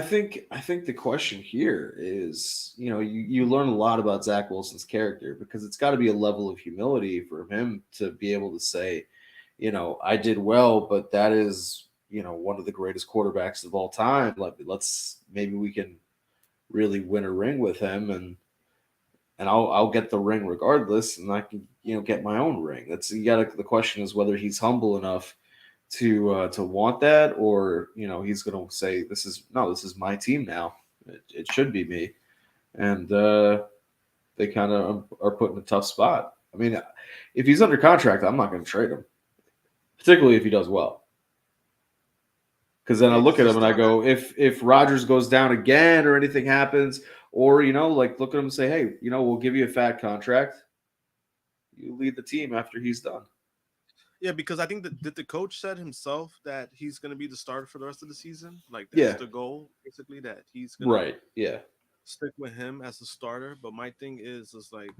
Speaker 1: think the question here is, you learn a lot about Zach Wilson's character because it's got to be a level of humility for him to be able to say, I did well, but that is, one of the greatest quarterbacks of all time. Let's maybe we can really win a ring with him, and I'll get the ring regardless, and I can get my own ring. That's you got to. The question is whether he's humble enough to want that, or he's going to say this is my team now. It should be me, and they kind of are put in a tough spot. I mean, if he's under contract, I'm not going to trade him, particularly if he does well. Because then I
Speaker 2: Yeah,
Speaker 1: look
Speaker 2: because
Speaker 1: at
Speaker 2: he
Speaker 1: him and I
Speaker 2: still
Speaker 1: go, if Rodgers goes down again or anything happens, or like look at him and say, hey, we'll give you a fat contract. You lead the team after he's done.
Speaker 2: yeah, because I think that did the coach said himself that he's gonna be the starter for the rest of the season. Like that's
Speaker 1: Yeah.
Speaker 2: the goal, basically, that he's gonna
Speaker 1: Right. Yeah.
Speaker 2: stick with him as a starter. But my thing is like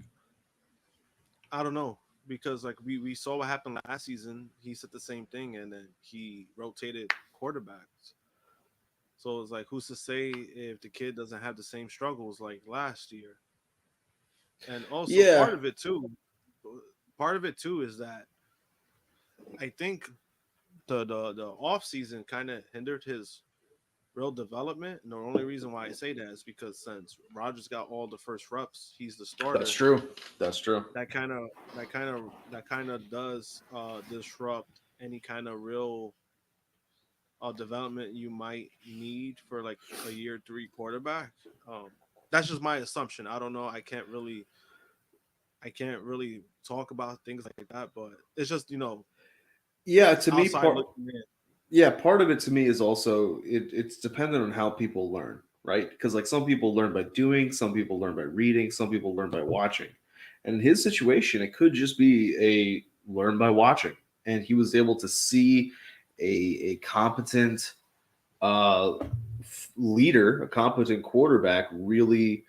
Speaker 2: I don't know because like we saw what happened last season. He said the same thing, and then he rotated quarterbacks. So it's like who's to say if the kid doesn't have the same struggles like last year? And also
Speaker 1: Yeah.
Speaker 2: part of it too is that I think the off season kind of hindered his real development. And the only reason why I say that is because since Rogers got all the first reps, he's the
Speaker 1: That's
Speaker 2: starter.
Speaker 1: true. That's true.
Speaker 2: That kind of does disrupt any kind of real development you might need for like a year 3 quarterback. Um, That's just my assumption. I don't know. I can't really talk about things like that, but it's just
Speaker 1: Yeah, to me,
Speaker 2: outside looking in.
Speaker 1: yeah, part of it to me is also it's dependent on how people learn, right? Because like some people learn by doing, some people learn by reading, some people learn by watching. And in his situation, it could just be a learn by watching, and he was able to see a competent uh, leader, a competent quarterback, really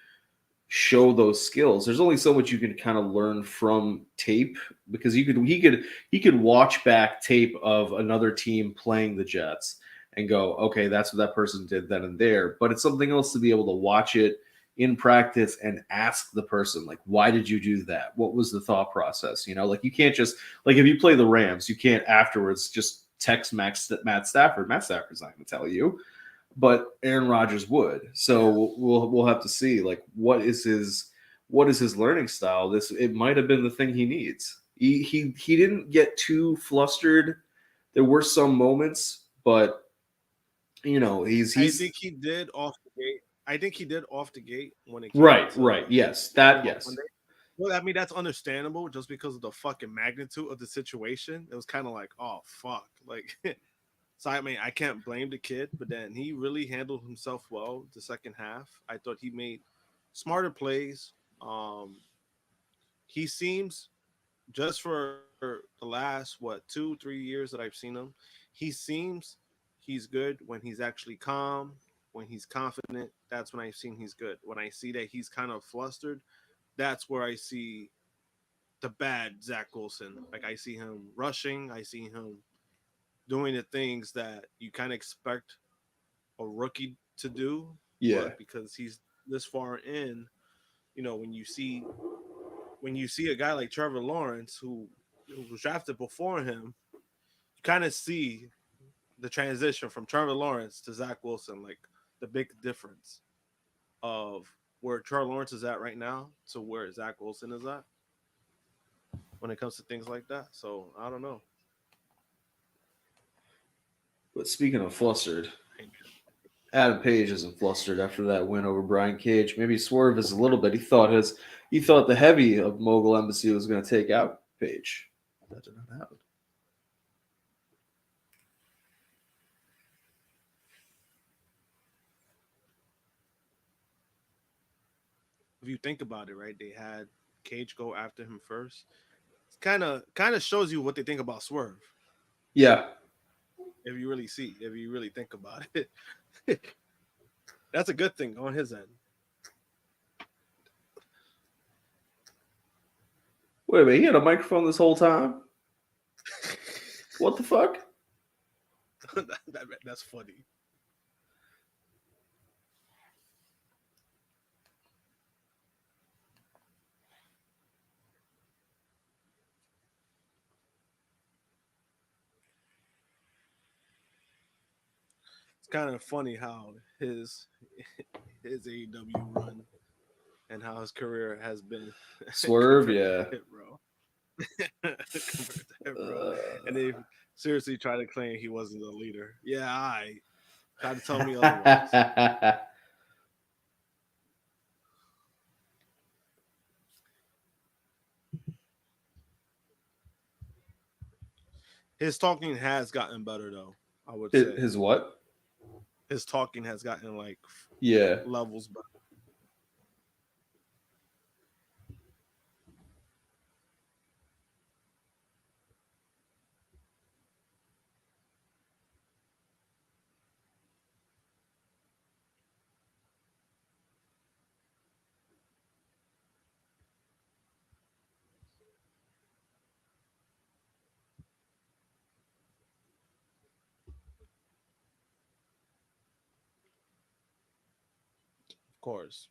Speaker 1: show those skills. There's only so much you can kind of learn from tape because he could watch back tape of another team playing the Jets and go, okay, that's what that person did then and there. But it's something else to be able to watch it in practice and ask the person, like, why did you do that? What was the thought process? Like you can't just like if you play the Rams, you can't afterwards just text Matt Stafford. Matt Stafford's not going to tell you, but Aaron Rodgers would. So
Speaker 2: Yeah.
Speaker 1: we'll have to see like what is his learning style. It might have been the thing he needs. He didn't get too flustered. There were some moments, but
Speaker 2: I
Speaker 1: he's
Speaker 2: think he did off the gate. I think he did off the gate when it came
Speaker 1: right.
Speaker 2: to
Speaker 1: Yes,
Speaker 2: talking
Speaker 1: that
Speaker 2: about
Speaker 1: yes.
Speaker 2: Monday. Well, I mean that's understandable just because of the fucking magnitude of the situation. It was kind of like, oh fuck, like. So I mean, I can't blame the kid, but then he really handled himself well the second half. I thought he made smarter plays. Um, he seems just for the last 2-3 years that I've seen him, he seems he's good when he's actually calm, when he's confident. That's when I've seen he's good. When I see that he's kind of flustered, that's where I see the bad Zach Wilson. Like I see him rushing, I see him doing the things that you kind of expect a rookie to do,
Speaker 1: Yeah.
Speaker 2: but because he's this far in, when you see a guy like Trevor Lawrence who was drafted before him, you kind of see the transition from Trevor Lawrence to Zach Wilson, like the big difference of where Trevor Lawrence is at right now to where Zach Wilson is at when it comes to things like that. So I don't know.
Speaker 1: But speaking of flustered, Adam Page isn't flustered after that win over Brian Cage. Maybe Swerve is a little bit. He thought the heavy of Mogul Embassy was going to take out Page. That did not happen.
Speaker 2: If you think about it, right, they had Cage go after him first. It's kind of shows you what they think about Swerve.
Speaker 1: Yeah.
Speaker 2: If you really think about it, that's a good thing on his end.
Speaker 1: Wait a minute. He had a microphone this whole time? What the fuck?
Speaker 2: That's funny. It's kind of funny how his AEW run and how his career has been
Speaker 1: Swerve,
Speaker 2: compared to
Speaker 1: yeah.
Speaker 2: Hit Row. Compared to Hit Row. And they seriously try to claim he wasn't the leader. Yeah, I try to tell me otherwise. His talking has gotten better though, I would say.
Speaker 1: His what?
Speaker 2: His talking has gotten like
Speaker 1: Yeah.
Speaker 2: levels better. Of course.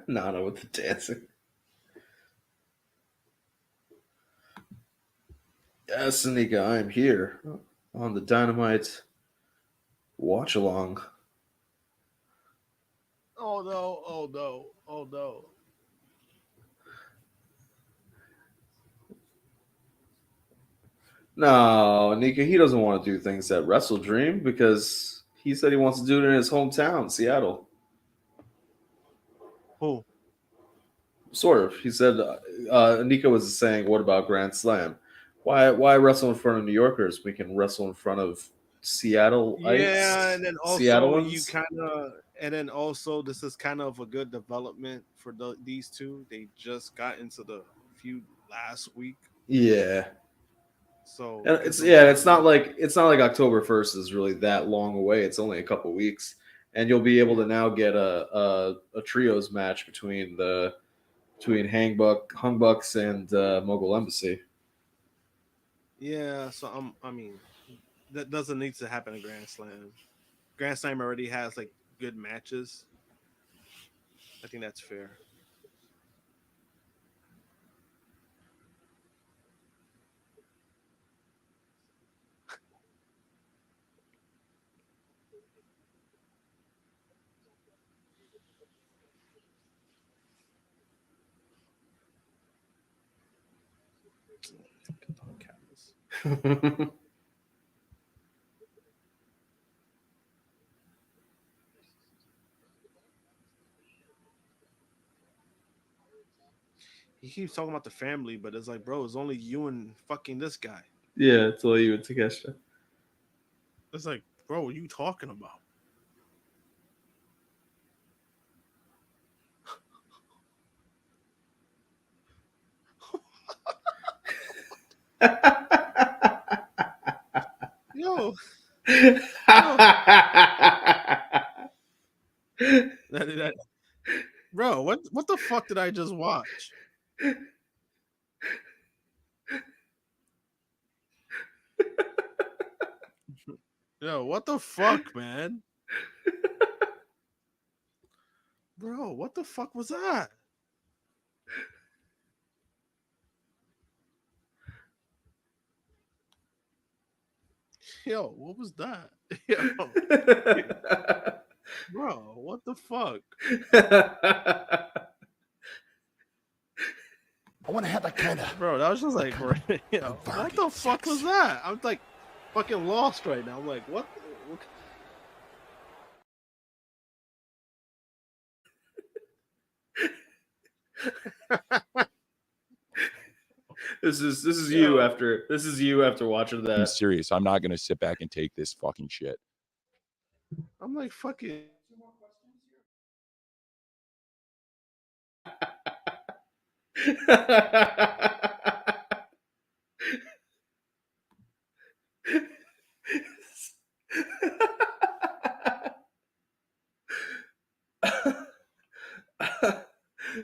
Speaker 1: Nana with the dancing. Yes, Anika, I'm here on the Dynamite watch along.
Speaker 2: Oh no, oh no, oh no.
Speaker 1: No, Nika, he doesn't want to do things at Wrestle Dream because he said he wants to do it in his hometown, Seattle.
Speaker 2: Who?
Speaker 1: Sort of. He said, Nika was saying, what about Grand Slam? Why wrestle in front of New Yorkers? We can wrestle in front of
Speaker 2: Yeah,
Speaker 1: Seattleites,
Speaker 2: and then also
Speaker 1: Seattleans.
Speaker 2: this is kind of a good development for these two. They just got into the feud last week,
Speaker 1: Yeah,
Speaker 2: so
Speaker 1: and
Speaker 2: it gives them
Speaker 1: it's
Speaker 2: time.
Speaker 1: not like October 1st is really that long away. It's only a couple weeks, and you'll be able
Speaker 2: Yeah,
Speaker 1: to now get a trios match between Hung Bucks and Mogul Embassy.
Speaker 2: yeah. So I mean, that doesn't need to happen in Grand Slam. Grand Slam already has like good matches. I think that's fair. He keeps talking about the family, but it's like, bro, it's only you and fucking this guy.
Speaker 1: Yeah, it's all you and Takeshita.
Speaker 2: It's like, bro, what are you talking about? Yo, yo, that, bro, what the fuck did I just watch? Yo, what the fuck, man? Bro, what the fuck was that? Yo, what was that? Yo, bro, what the fuck?
Speaker 3: I want to have that kind of.
Speaker 2: Bro, that was just like, yo, what the fuck was that? I'm like fucking lost right now. I'm like, what? Yo,
Speaker 1: This is you after watching
Speaker 4: I'm
Speaker 1: that.
Speaker 4: serious. I'm not gonna sit back and take this fucking shit.
Speaker 2: I'm like fucking.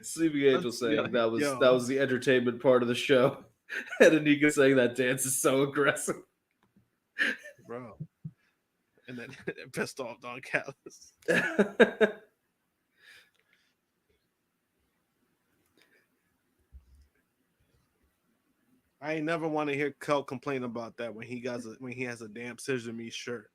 Speaker 1: Sleeping Angel
Speaker 2: Yo,
Speaker 1: saying that
Speaker 2: yo,
Speaker 1: was the entertainment part of the show, and Anika saying that dance is so aggressive.
Speaker 2: bro, and then pissed off Don Callis. I ain't never want to hear Kel complain about that when he has a damn scissor me shirt.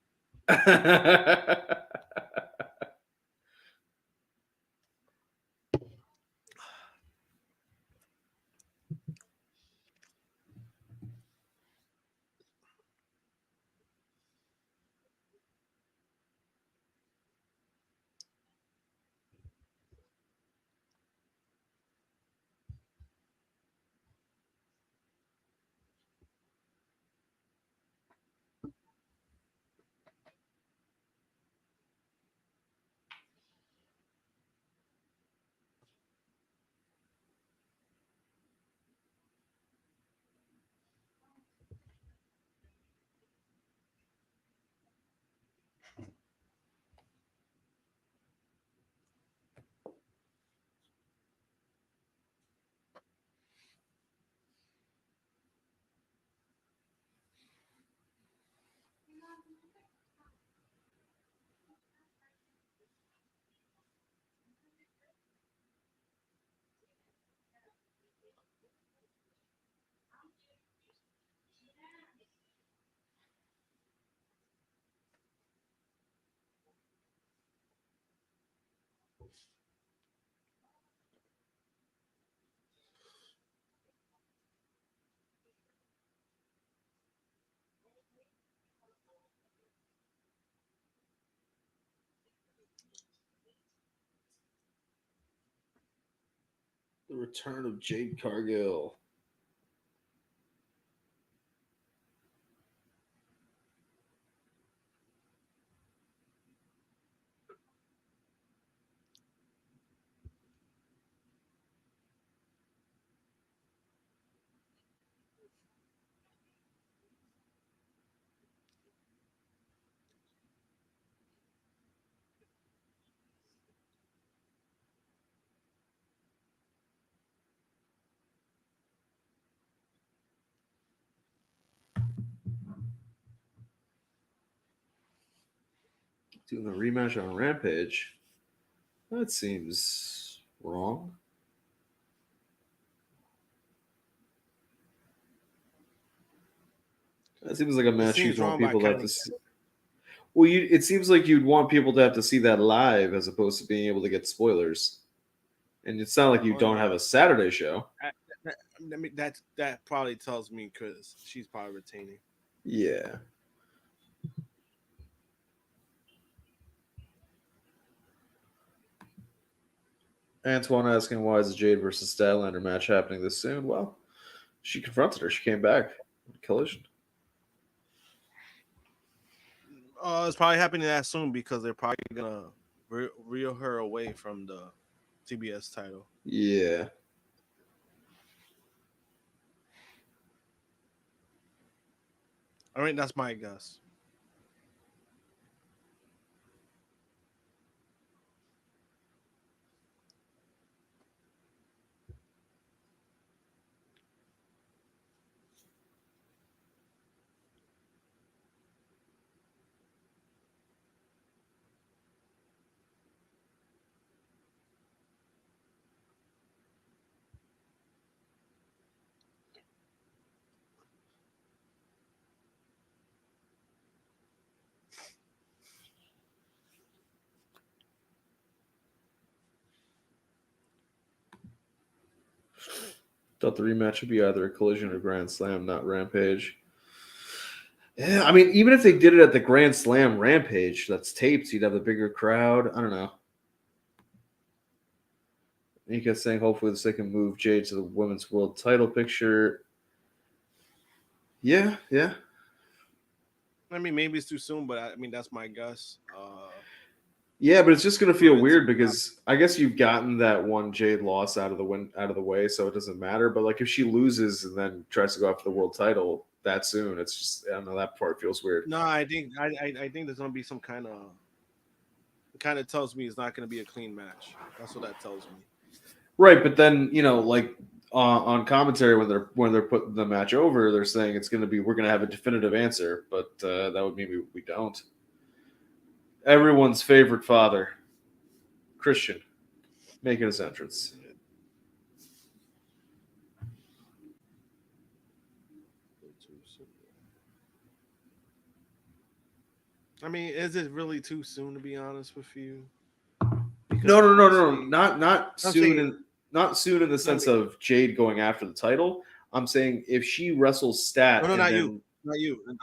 Speaker 1: return of Jade Cargill. Doing the rematch on Rampage. That seems wrong. That seems like a match you'd want people to have to see. Well, it seems like you'd want people to have to see that live as opposed to being able to get spoilers. And it's not like you don't have a Saturday show.
Speaker 2: I mean, that probably tells me because she's probably retaining.
Speaker 1: Yeah. Antoine asking why is the Jade versus Statlander match happening this soon? Well, she confronted her. She came back. Collision.
Speaker 2: It's probably happening that soon because they're probably gonna reel her away from the TBS title.
Speaker 1: Yeah.
Speaker 2: I mean, that's my guess.
Speaker 1: Thought the rematch would be either a Collision or Grand Slam, not Rampage. Yeah, I mean, even if they did it at the Grand Slam Rampage, that's taped, so you'd have a bigger crowd. I don't know. Nika saying hopefully they can move Jade to the women's world title picture. Yeah.
Speaker 2: I mean, maybe it's too soon, but I mean that's my guess.
Speaker 1: Yeah, but it's just gonna feel weird because I guess you've gotten that one Jade loss out of the way, so it doesn't matter. But like if she loses and then tries to go after the world title that soon, it's just I don't know, that part feels weird.
Speaker 2: No, I think there's gonna be some kind of. It kind of tells me it's not gonna be a clean match. That's what that tells me.
Speaker 1: Right, but then like on commentary when they're putting the match over, they're saying we're gonna have a definitive answer, but that would mean we don't. Everyone's favorite father, Christian, making his entrance.
Speaker 2: I mean, is it really too soon to be honest with you?
Speaker 1: Because no, not soon, not soon in the sense of Jade going after the title. I'm saying if she wrestles Stat,
Speaker 2: not you. No,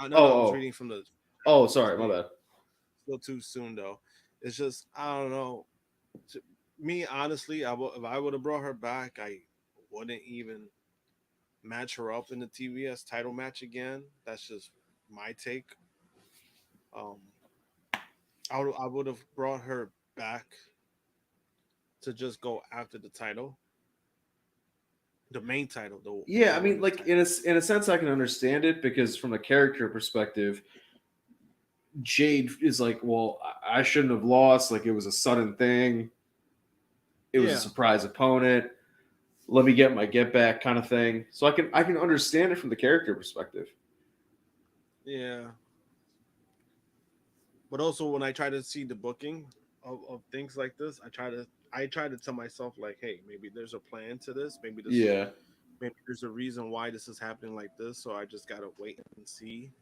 Speaker 2: I was reading from the.
Speaker 1: Oh, sorry, my bad.
Speaker 2: Still too soon though. It's just I don't know. Me honestly, if I would have brought her back, I wouldn't even match her up in the TBS title match again. That's just my take. I would have brought her back to just go after the title, the main title.
Speaker 1: I mean, like in a sense, I can understand it because from a character perspective, Jade is like, well, I shouldn't have lost. Like it was a sudden thing. It was a surprise opponent. Let me get my get back kind of thing. So I can understand it from the character perspective.
Speaker 2: Yeah. But also when I try to see the booking of things like this, I try to tell myself like, hey, maybe there's a plan to this. Maybe there's a reason why this is happening like this. So I just gotta wait and see.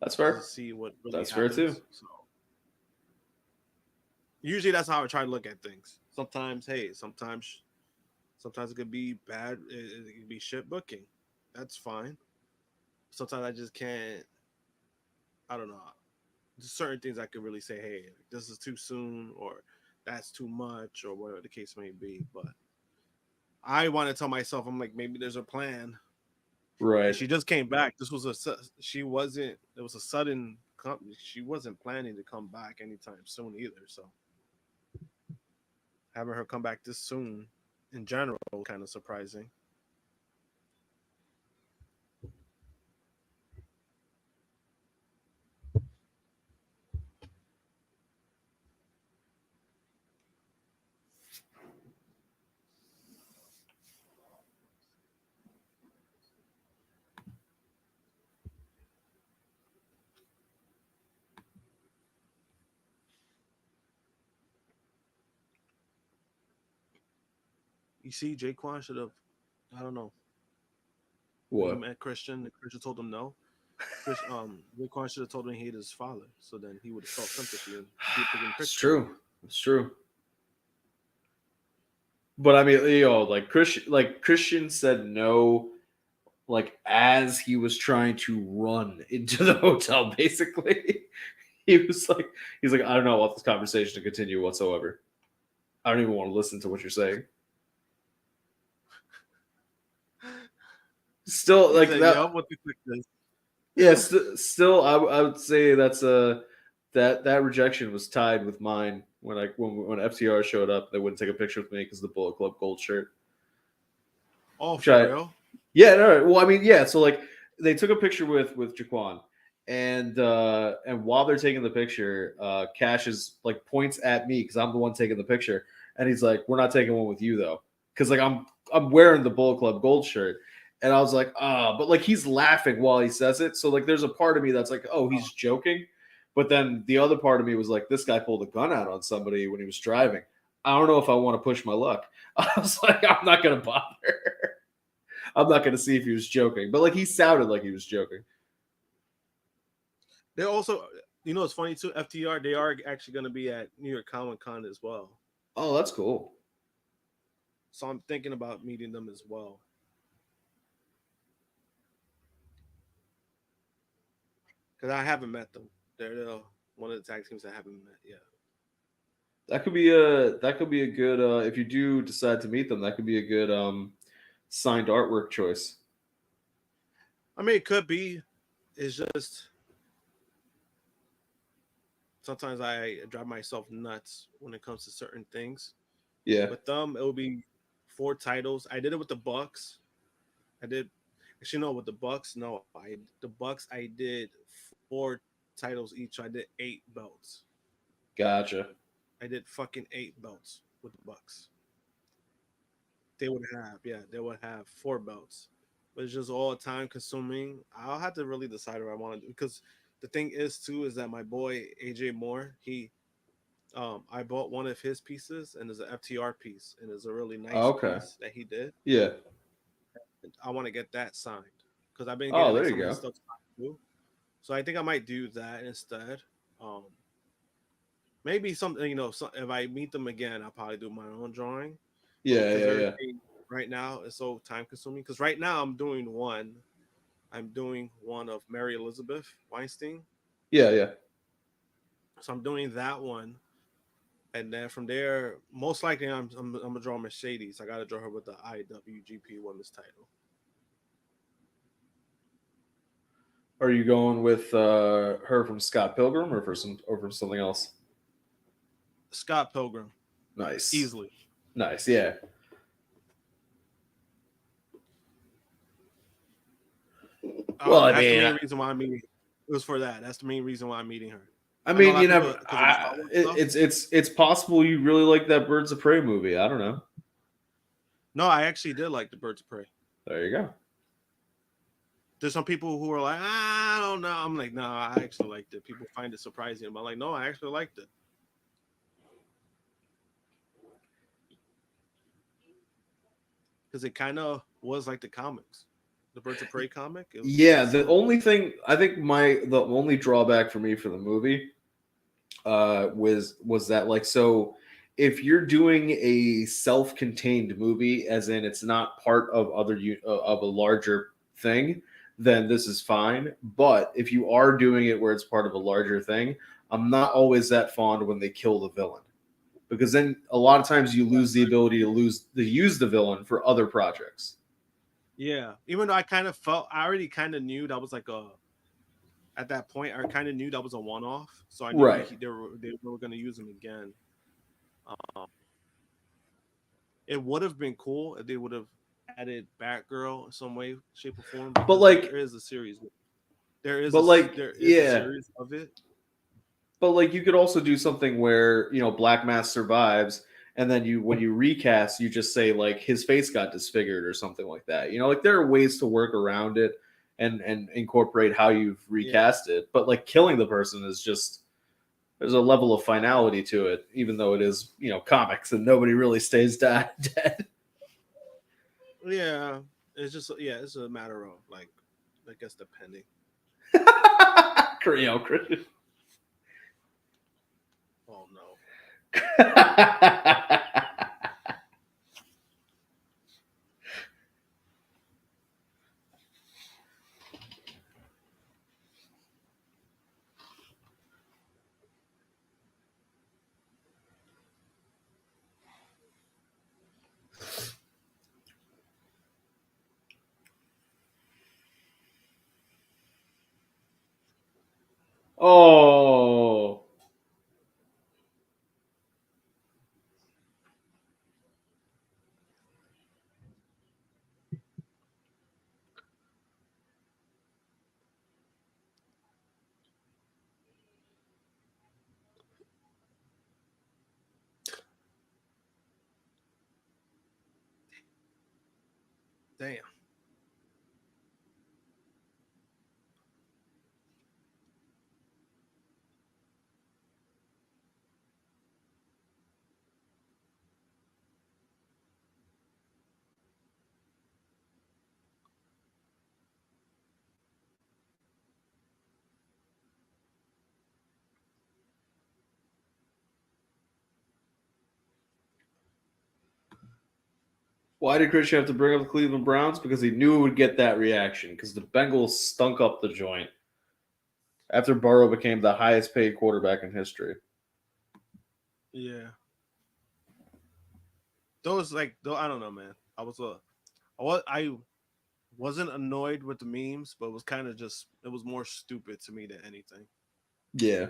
Speaker 1: That's fair.
Speaker 2: To see what really
Speaker 1: that's
Speaker 2: happens.
Speaker 1: fair too.
Speaker 2: So usually that's how I try to look at things. Sometimes it could be bad. It could be shit booking. That's fine. Sometimes I just can't. I don't know. There's certain things I could really say, hey, this is too soon, or that's too much, or whatever the case may be. But I want to tell myself, I'm like, maybe there's a plan.
Speaker 1: Right.
Speaker 2: And she just came back. It was a sudden. She wasn't planning to come back anytime soon either. So having her come back this soon, in general, kind of surprising. You see, Jaquan should have. I don't know. When he
Speaker 1: What?
Speaker 2: met Christian, Christian told him no. Jaquan should have told him he hated his father, so then he would have felt sympathy and keep picking Christian.
Speaker 1: It's true. It's true. But I mean, like Christian said no, like as he was trying to run into the hotel. Basically, he's like, I don't know, I want this conversation to continue whatsoever. I don't even want to listen to what you're saying. Still, like
Speaker 2: said,
Speaker 1: that.
Speaker 2: "Yup, what the fuck is?"
Speaker 1: Yeah, still, I would say that's that rejection was tied with mine when FTR showed up. They wouldn't take a picture with me because of the Bullet Club gold shirt.
Speaker 2: Oh, for real?
Speaker 1: Yeah, no. Well, I mean, yeah. So like, they took a picture with Jaquan, and while they're taking the picture, Cash is like points at me because I'm the one taking the picture, and he's like, "We're not taking one with you though," because like I'm wearing the Bullet Club gold shirt. And I was like, but like he's laughing while he says it. So like there's a part of me that's like, oh, he's joking. But then the other part of me was like, this guy pulled a gun out on somebody when he was driving. I don't know if I want to push my luck. I was like, I'm not going to bother. I'm not going to see if he was joking. But like he sounded like he was joking.
Speaker 2: They also, it's funny too, FTR, they are actually going to be at New York Comic Con as well.
Speaker 1: Oh, that's cool.
Speaker 2: So I'm thinking about meeting them as well. Because I haven't met them. They're one of the tag teams I haven't met yet.
Speaker 1: That could be a good if you do decide to meet them, that could be a good signed artwork choice.
Speaker 2: I mean, it could be. It's just sometimes I drive myself nuts when it comes to certain things.
Speaker 1: Yeah.
Speaker 2: With them, it will be 4 titles. I did it with the Bucks. With the Bucks, no, I did 4 titles each. I did 8 belts.
Speaker 1: Gotcha.
Speaker 2: I did fucking 8 belts with the Bucks. They would have 4 belts, but it's just all time consuming. I'll have to really decide what I want to do because the thing is that my boy AJ Moore, I bought one of his pieces and it's an FTR piece and it's a really nice piece that he did.
Speaker 1: Yeah.
Speaker 2: I want to get that signed because I've been
Speaker 1: getting
Speaker 2: there you go. Stuff too. So I think I might do that instead. Maybe something, if I meet them again, I'll probably do my own drawing.
Speaker 1: Yeah.
Speaker 2: Right now it's so time consuming because right now I'm doing one of Mary Elizabeth Weinstein.
Speaker 1: Yeah.
Speaker 2: So I'm doing that one. And then from there, most likely I'm gonna draw Mercedes. I gotta draw her with the IWGP Women's title.
Speaker 1: Are you going with her from Scott Pilgrim or from something else?
Speaker 2: Scott Pilgrim.
Speaker 1: Nice.
Speaker 2: Easily.
Speaker 1: Nice, yeah.
Speaker 2: Well, that's the main reason why I'm meeting. It was for that. That's the main reason why I'm meeting her.
Speaker 1: I mean, you never. It's possible you really like that Birds of Prey movie. I don't know.
Speaker 2: No, I actually did like the Birds of Prey.
Speaker 1: There you go.
Speaker 2: There's some people who are like, I don't know. I'm like, no, I actually liked it. People find it surprising. But I'm like, no, I actually liked it. Because it kind of was like the comics. The Birds of Prey comic.
Speaker 1: The only thing I think the only drawback for me for the movie was that like, so if you're doing a self-contained movie, as in it's not part of of a larger thing, then this is fine. But if you are doing it where it's part of a larger thing, I'm not always that fond when they kill the villain. because then a lot of times you lose the ability to use the villain for other projects.
Speaker 2: Yeah, even though I already kind of knew that was like at that point, I kind of knew that was a one-off, so I knew
Speaker 1: Right.
Speaker 2: they were going to use him again. It would have been cool if they would have added Batgirl in some way, shape, or form.
Speaker 1: But
Speaker 2: Because
Speaker 1: like,
Speaker 2: there is a series. There is
Speaker 1: yeah.
Speaker 2: a series of it.
Speaker 1: But like, you could also do something where Black Mask survives, and then when you recast, you just say like his face got disfigured or something like that. Like there are ways to work around it and incorporate how you've recast it. But like killing the person is just, there's a level of finality to it, even though it is comics and nobody really stays dead.
Speaker 2: Yeah, it's a matter of like, I guess depending.
Speaker 1: Christian.
Speaker 2: Oh no.
Speaker 1: Oh.
Speaker 2: Damn.
Speaker 1: Why did Christian have to bring up the Cleveland Browns? Because he knew it would get that reaction. Because the Bengals stunk up the joint after Burrow became the highest paid quarterback in history.
Speaker 2: Yeah. Those I don't know, man. I wasn't annoyed with the memes, but it was kind of just, it was more stupid to me than anything.
Speaker 1: Yeah.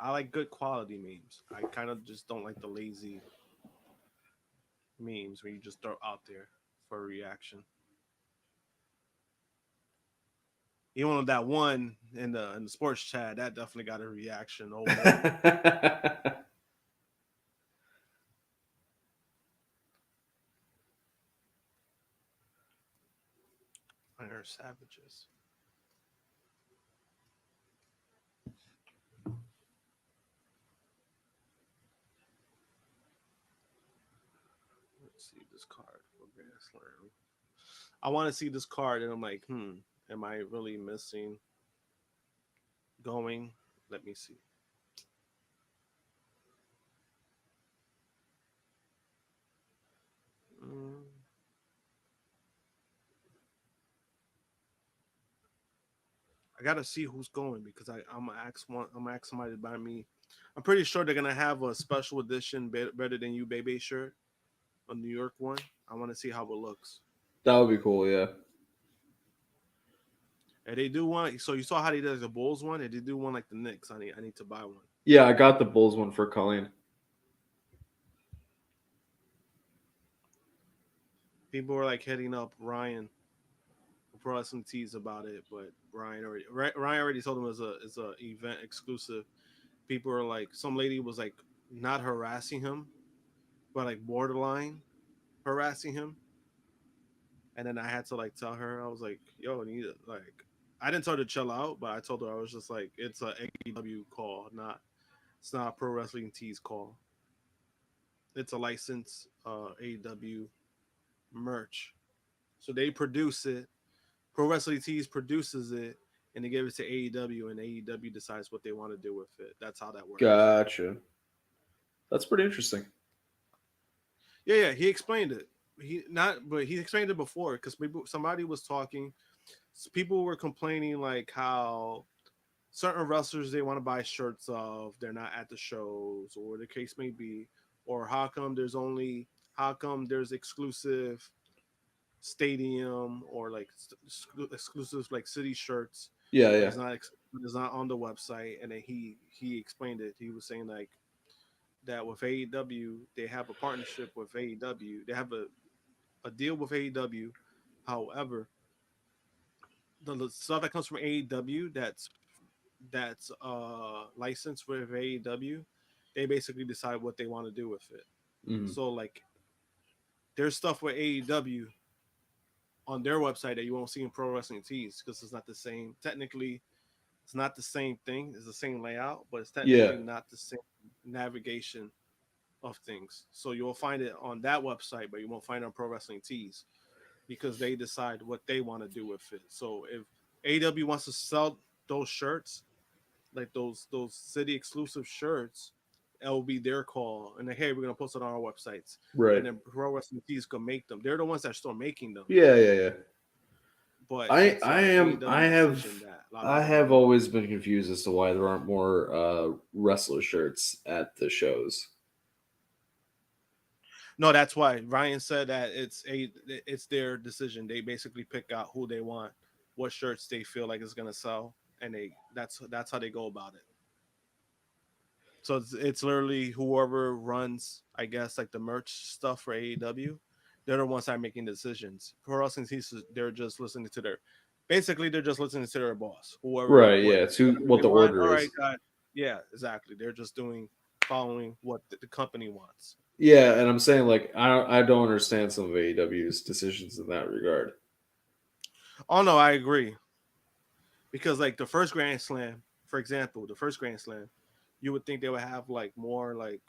Speaker 2: I like good quality memes. I kind of just don't like the lazy memes where you just throw out there for a reaction. Even with that one in the sports chat, that definitely got a reaction. Oh, Iron Savages. Let's see this card for Grand Slam. I want to see this card, and I'm like, am I really missing going? Let me see. I gotta see who's going because I'm gonna ask somebody to buy me. I'm pretty sure they're gonna have a special edition Better Than You Baby shirt, a New York one. I want to see how it looks.
Speaker 1: That would be cool, yeah.
Speaker 2: And they do one. So you saw how they did the Bulls one. And they do one like the Knicks. I need to buy one.
Speaker 1: Yeah, I got the Bulls one for Colleen.
Speaker 2: People were like hitting up Ryan Pro Wrestling Tees about it, but Ryan already told him it's a event exclusive. People are like, some lady was like not harassing him, but like borderline harassing him. And then I had to like tell her, I was like, yo, I didn't tell her to chill out, but I told her, I was just like, it's a AEW call, it's not a Pro Wrestling Tees call. It's a licensed AEW merch. So they produce it. Pro Wrestling Tees produces it, and they give it to AEW, and AEW decides what they want to do with it. That's how that works.
Speaker 1: Gotcha. That's pretty interesting.
Speaker 2: Yeah, he explained it. He explained it before because somebody was talking. people were complaining like how certain wrestlers they want to buy shirts of, they're not at the shows, or the case may be, or how come there's exclusive stadium or like exclusive like city shirts,
Speaker 1: Yeah,
Speaker 2: but
Speaker 1: yeah.
Speaker 2: it's not on the website. And then he explained it. He was saying like that with AEW, they have a partnership with AEW. They have a deal with AEW. However, the stuff that comes from AEW that's licensed with AEW, they basically decide what they want to do with it.
Speaker 1: Mm.
Speaker 2: So like there's stuff with AEW on their website that you won't see in Pro Wrestling Tees because it's not the same. Technically, it's not the same thing. It's the same layout, but it's
Speaker 1: Yeah.
Speaker 2: technically not the same navigation of things. So you'll find it on that website, but you won't find it on Pro Wrestling Tees because they decide what they want to do with it. So if AEW wants to sell those shirts, like those city exclusive shirts, it will be their call. And like, hey, we're gonna post it on our websites.
Speaker 1: Right.
Speaker 2: And then Pro Wrestling Tees can make them. They're the ones that are still making them.
Speaker 1: Yeah, yeah, yeah.
Speaker 2: But
Speaker 1: I have always been confused as to why there aren't more wrestler shirts at the shows.
Speaker 2: No, that's why Ryan said that it's their decision. They basically pick out who they want, what shirts they feel like is gonna sell, and that's how they go about it. So it's literally whoever runs, I guess, like the merch stuff for AEW. They're the ones that are making decisions. For us, they're just listening to they're just listening to their boss. Whoever,
Speaker 1: Right, yeah. It's what the order
Speaker 2: all
Speaker 1: is.
Speaker 2: right, guys. Yeah, exactly. They're just following what the company wants.
Speaker 1: Yeah, and I'm saying like I don't understand some of AEW's decisions in that regard.
Speaker 2: Oh no, I agree. Because like the first Grand Slam, for example, you would think they would have like more like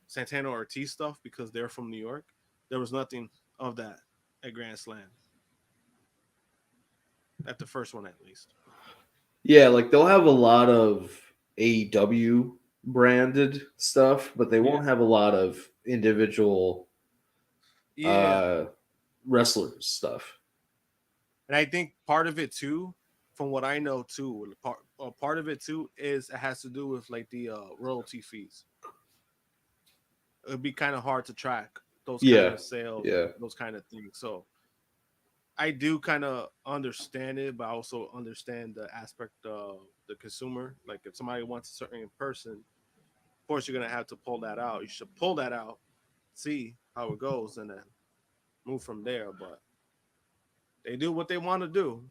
Speaker 2: Santana Ortiz stuff because they're from New York. There was nothing of that at Grand Slam. At the first one, at least.
Speaker 1: Yeah, like they'll have a lot of AEW branded stuff, but they won't have a lot of individual
Speaker 2: Yeah,
Speaker 1: wrestlers stuff.
Speaker 2: and I think part of it too, from what I know too, part of it too is it has to do with like the royalty fees. It'd be kind of hard to track those kind
Speaker 1: Yeah,
Speaker 2: of sales,
Speaker 1: yeah,
Speaker 2: those kind of things. So I do kind of understand it, but I also understand the aspect of the consumer. Like if somebody wants a certain person, of course you're gonna have to pull that out. You should pull that out, see how it goes, and then move from there. But they do what they want to do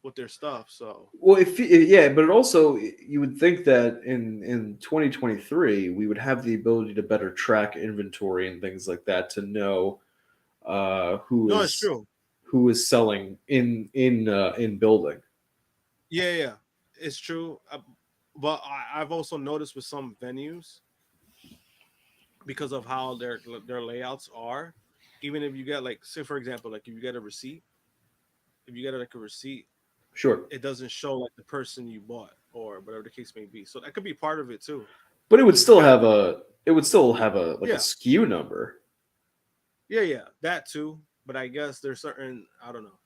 Speaker 2: with their stuff. So
Speaker 1: well, yeah, but it also you would think that in 2023 we would have the ability to better track inventory and things like that to know
Speaker 2: no, it's true.
Speaker 1: who is selling in building.
Speaker 2: Yeah, it's true. But I've also noticed with some venues because of how their layouts are. Even if you get like, say for example, like if you get a receipt, if you get like a receipt,
Speaker 1: Sure,
Speaker 2: it doesn't show like the person you bought or whatever the case may be. So that could be part of it too.
Speaker 1: but it would
Speaker 2: It's
Speaker 1: still
Speaker 2: kind
Speaker 1: have
Speaker 2: of
Speaker 1: a like a
Speaker 2: yeah,
Speaker 1: SKU number.
Speaker 2: yeah, that too. But I guess there's certain I don't know.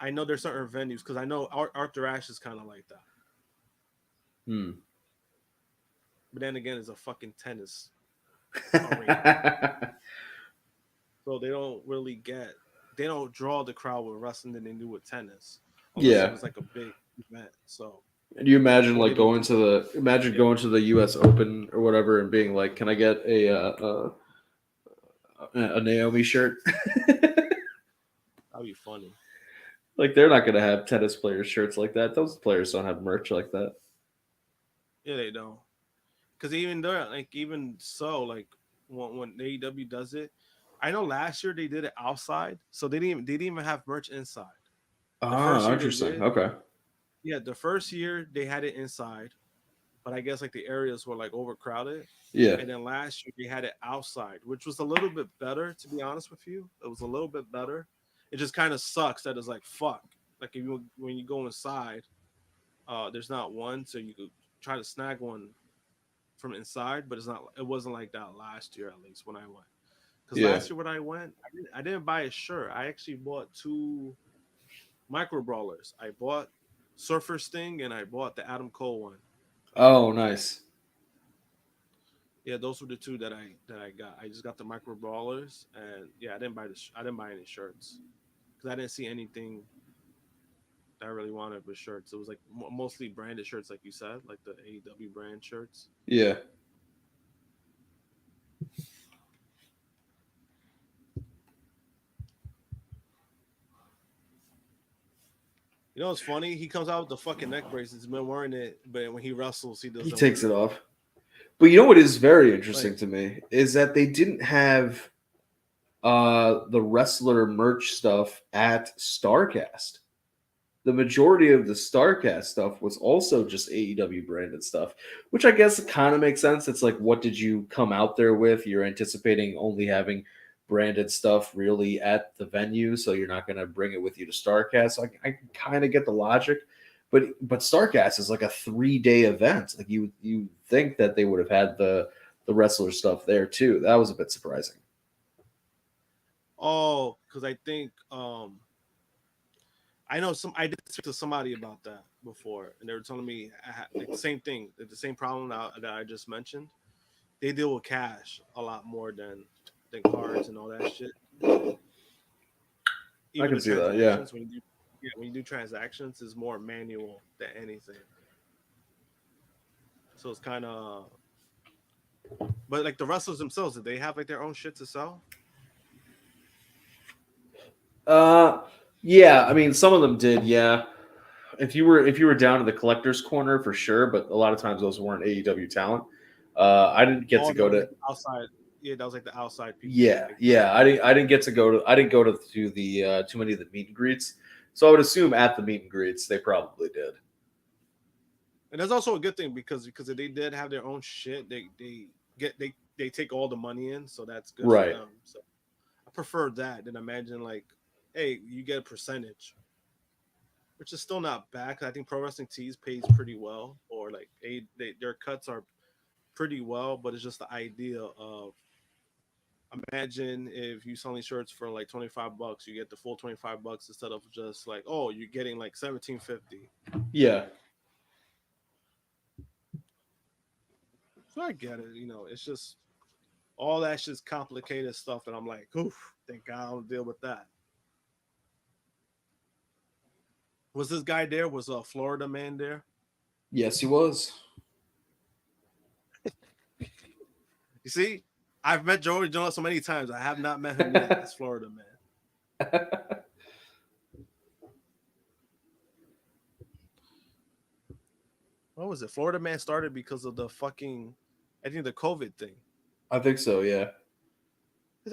Speaker 2: I know there's certain venues because I know Arthur Ashe is kind of like that.
Speaker 1: Hmm.
Speaker 2: But then again, it's a fucking tennis arena, so they don't draw the crowd with wrestling than they do with tennis, unless it
Speaker 1: Yeah.
Speaker 2: was like a big event. So
Speaker 1: And you imagine
Speaker 2: or they
Speaker 1: like
Speaker 2: do
Speaker 1: going to the U.S. Open or whatever and being like, "Can I get a Naomi shirt?"
Speaker 2: that'd be funny.
Speaker 1: Like they're not going to have tennis players shirts like that. Those players don't have merch like that.
Speaker 2: Yeah, they don't. Because even there, like even so, like when AEW does it, I know last year they did it outside, so they didn't even have merch inside. The first
Speaker 1: Ah,
Speaker 2: year they
Speaker 1: interesting.
Speaker 2: did,
Speaker 1: Okay.
Speaker 2: yeah, the first year they had it inside, but I guess like the areas were like overcrowded.
Speaker 1: Yeah.
Speaker 2: And then last year they had it outside, which was a little bit better, to be honest with you. It was a little bit better. It just kind of sucks that it's like fuck. Like if you when you go inside, there's not one, so you could try to snag one from inside, but it wasn't like that last year at least when I went. Because
Speaker 1: Yeah.
Speaker 2: last year when I went, I didn't buy a shirt. I actually bought two micro brawlers. I bought Surfer Sting and I bought the Adam Cole one.
Speaker 1: Oh, nice.
Speaker 2: Yeah, those were the two that I got. I just got the micro brawlers, and yeah, I didn't buy any shirts because I didn't see anything that I really wanted with shirts. It was like mostly branded shirts, like you said, like the AEW brand shirts.
Speaker 1: Yeah.
Speaker 2: You know what's funny? He comes out with the fucking neck braces. He's been wearing it, but when he wrestles, he doesn't.
Speaker 1: He takes
Speaker 2: wear
Speaker 1: it off. But you know what is very interesting
Speaker 2: Like-
Speaker 1: to me is that they didn't have the wrestler merch stuff at Starcast. The majority of the Starcast stuff was also just AEW branded stuff, which I guess kind of makes sense. It's like, what did you come out there with? You're anticipating only having branded stuff really at the venue, so you're not going to bring it with you to Starcast. So I kind of get the logic, but Starcast is like a 3-day event. Like you think that they would have had the wrestler stuff there too. That was a bit surprising.
Speaker 2: Oh, because I think I know I did speak to somebody about that before, and they were telling me like the same thing, the same problem that I just mentioned. They deal with cash a lot more than cards and all that shit.
Speaker 1: I can see that, yeah.
Speaker 2: When you do transactions, it's more manual than anything. So it's kind of, but like the wrestlers themselves, did they have like their own shit to sell?
Speaker 1: Yeah, I mean, some of them did, yeah. If you were down to the collector's corner for sure, but a lot of times those weren't AEW talent. I didn't get to go to
Speaker 2: outside. Yeah, that was like the outside people.
Speaker 1: Yeah. I didn't get to go to. I didn't go to the too many of the meet and greets. So I would assume at the meet and greets they probably did.
Speaker 2: And that's also a good thing because if they did have their own shit, they take all the money in, so that's good
Speaker 1: Right.
Speaker 2: for them. So I prefer that than imagine like, hey, you get a percentage, which is still not bad. I think Pro Wrestling Tees pays pretty well, or like their cuts are pretty well, but it's just the idea of imagine if you selling shirts for like $25, you get the full $25 instead of just like, oh, you're getting like $17.50.
Speaker 1: Yeah.
Speaker 2: So I get it. It's just all that shit's complicated stuff, and I'm like, oof, thank God I don't deal with that. Was this guy there? Was a Florida man there?
Speaker 1: Yes, he was.
Speaker 2: You see, I've met Joey Jones so many times. I have not met him yet as Florida man. What was it? Florida man started because of the fucking, I think the COVID thing.
Speaker 1: I think so, yeah.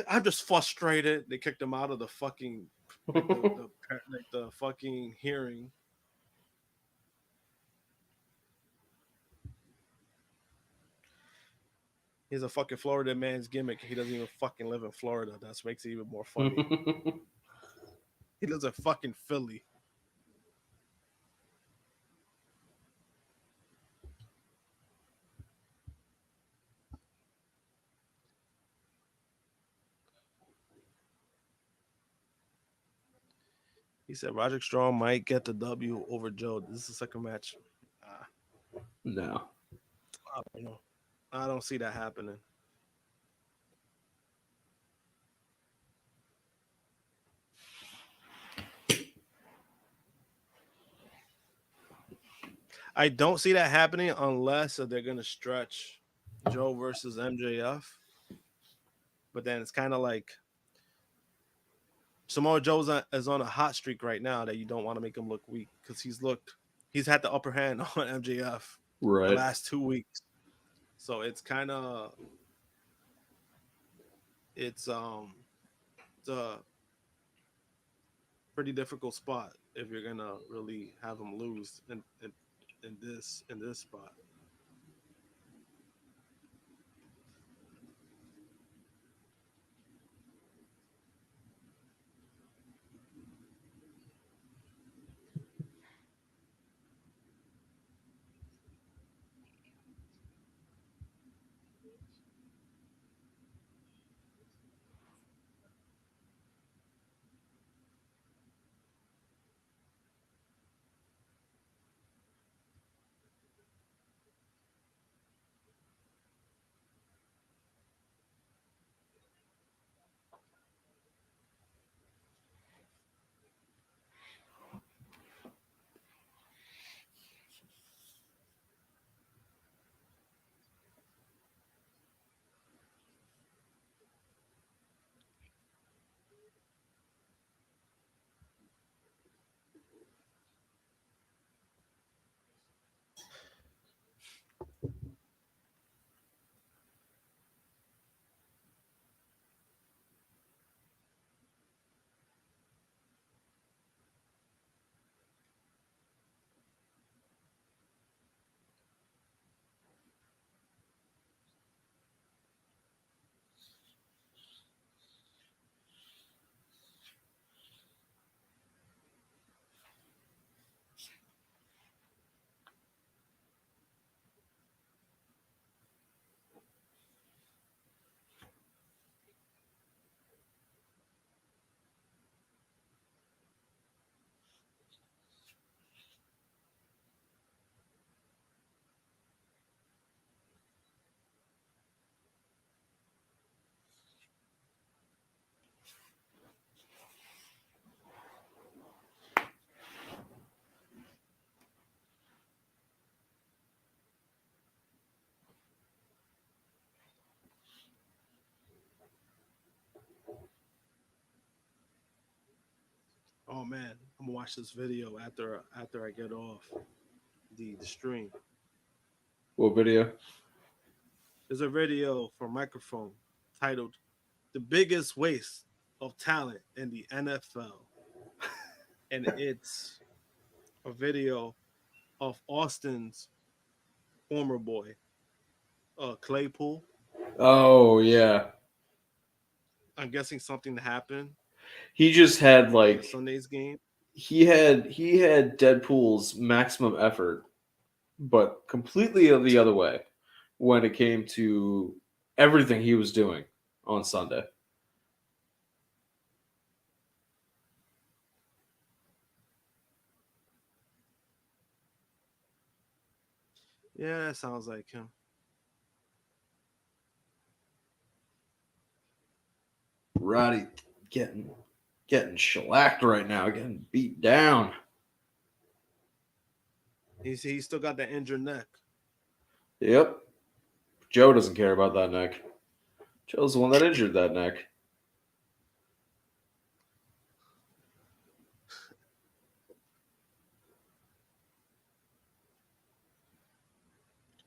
Speaker 2: I'm just frustrated. They kicked him out of the fucking the fucking hearing. He's a fucking Florida man's gimmick. He doesn't even fucking live in Florida. That makes it even more funny. He lives in fucking Philly. He said Roderick Strong might get the W over Joe. This is the second match.
Speaker 1: No.
Speaker 2: I don't know. I don't see that happening. I don't see that happening unless they're going to stretch Joe versus MJF. But then it's kind of like Samoa Joe is on a hot streak right now that you don't want to make him look weak because he's had the upper hand on MJF the last 2 weeks. So it's kind of it's a pretty difficult spot if you're gonna really have him lose in this spot. Oh man, I'm gonna watch this video after I get off the stream.
Speaker 1: What video?
Speaker 2: There's a video for Microphone titled "The Biggest Waste of Talent in the NFL," and it's a video of Austin's former boy, Claypool.
Speaker 1: Oh yeah,
Speaker 2: I'm guessing something happened
Speaker 1: he just had
Speaker 2: in
Speaker 1: like
Speaker 2: Sunday's game.
Speaker 1: he had Deadpool's maximum effort, but completely the other way when it came to everything he was doing on Sunday.
Speaker 2: Yeah, that sounds like him.
Speaker 1: Roddy getting shellacked right now, getting beat down.
Speaker 2: He's still got that injured neck.
Speaker 1: Yep. Joe doesn't care about that neck. Joe's the one that injured that neck.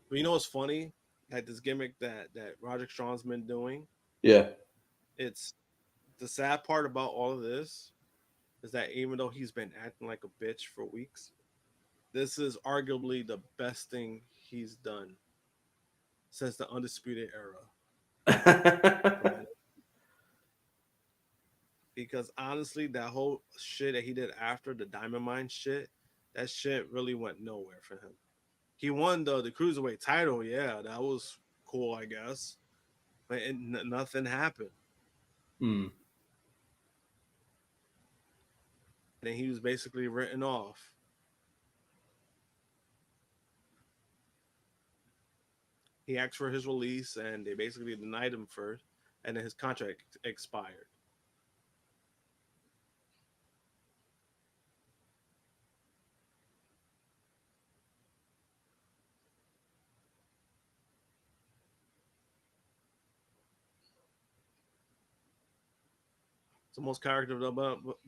Speaker 2: But you know what's funny? Like this gimmick that Roderick Strong's been doing.
Speaker 1: Yeah.
Speaker 2: It's the sad part about all of this is that even though he's been acting like a bitch for weeks, this is arguably the best thing he's done since the Undisputed Era. Because honestly, that whole shit that he did after the Diamond Mine shit, that shit really went nowhere for him. He won the cruiserweight title, yeah, that was cool, I guess, but nothing happened.
Speaker 1: Hmm.
Speaker 2: And then he was basically written off. He asked for his release, and they basically denied him first, and then his contract expired. It's the most character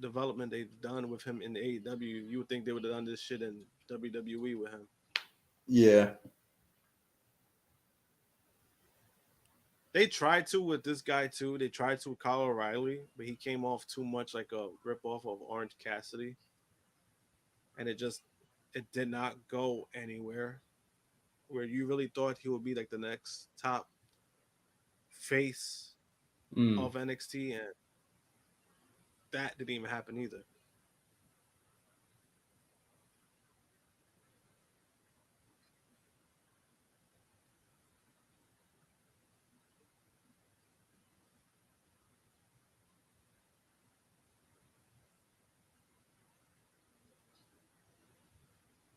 Speaker 2: development they've done with him in the AEW. You would think they would have done this shit in WWE with him.
Speaker 1: Yeah.
Speaker 2: They tried to with this guy too. They tried to with Kyle O'Reilly, but he came off too much like a ripoff of Orange Cassidy, and it did not go anywhere. Where you really thought he would be like the next top face of NXT, and that didn't even happen either.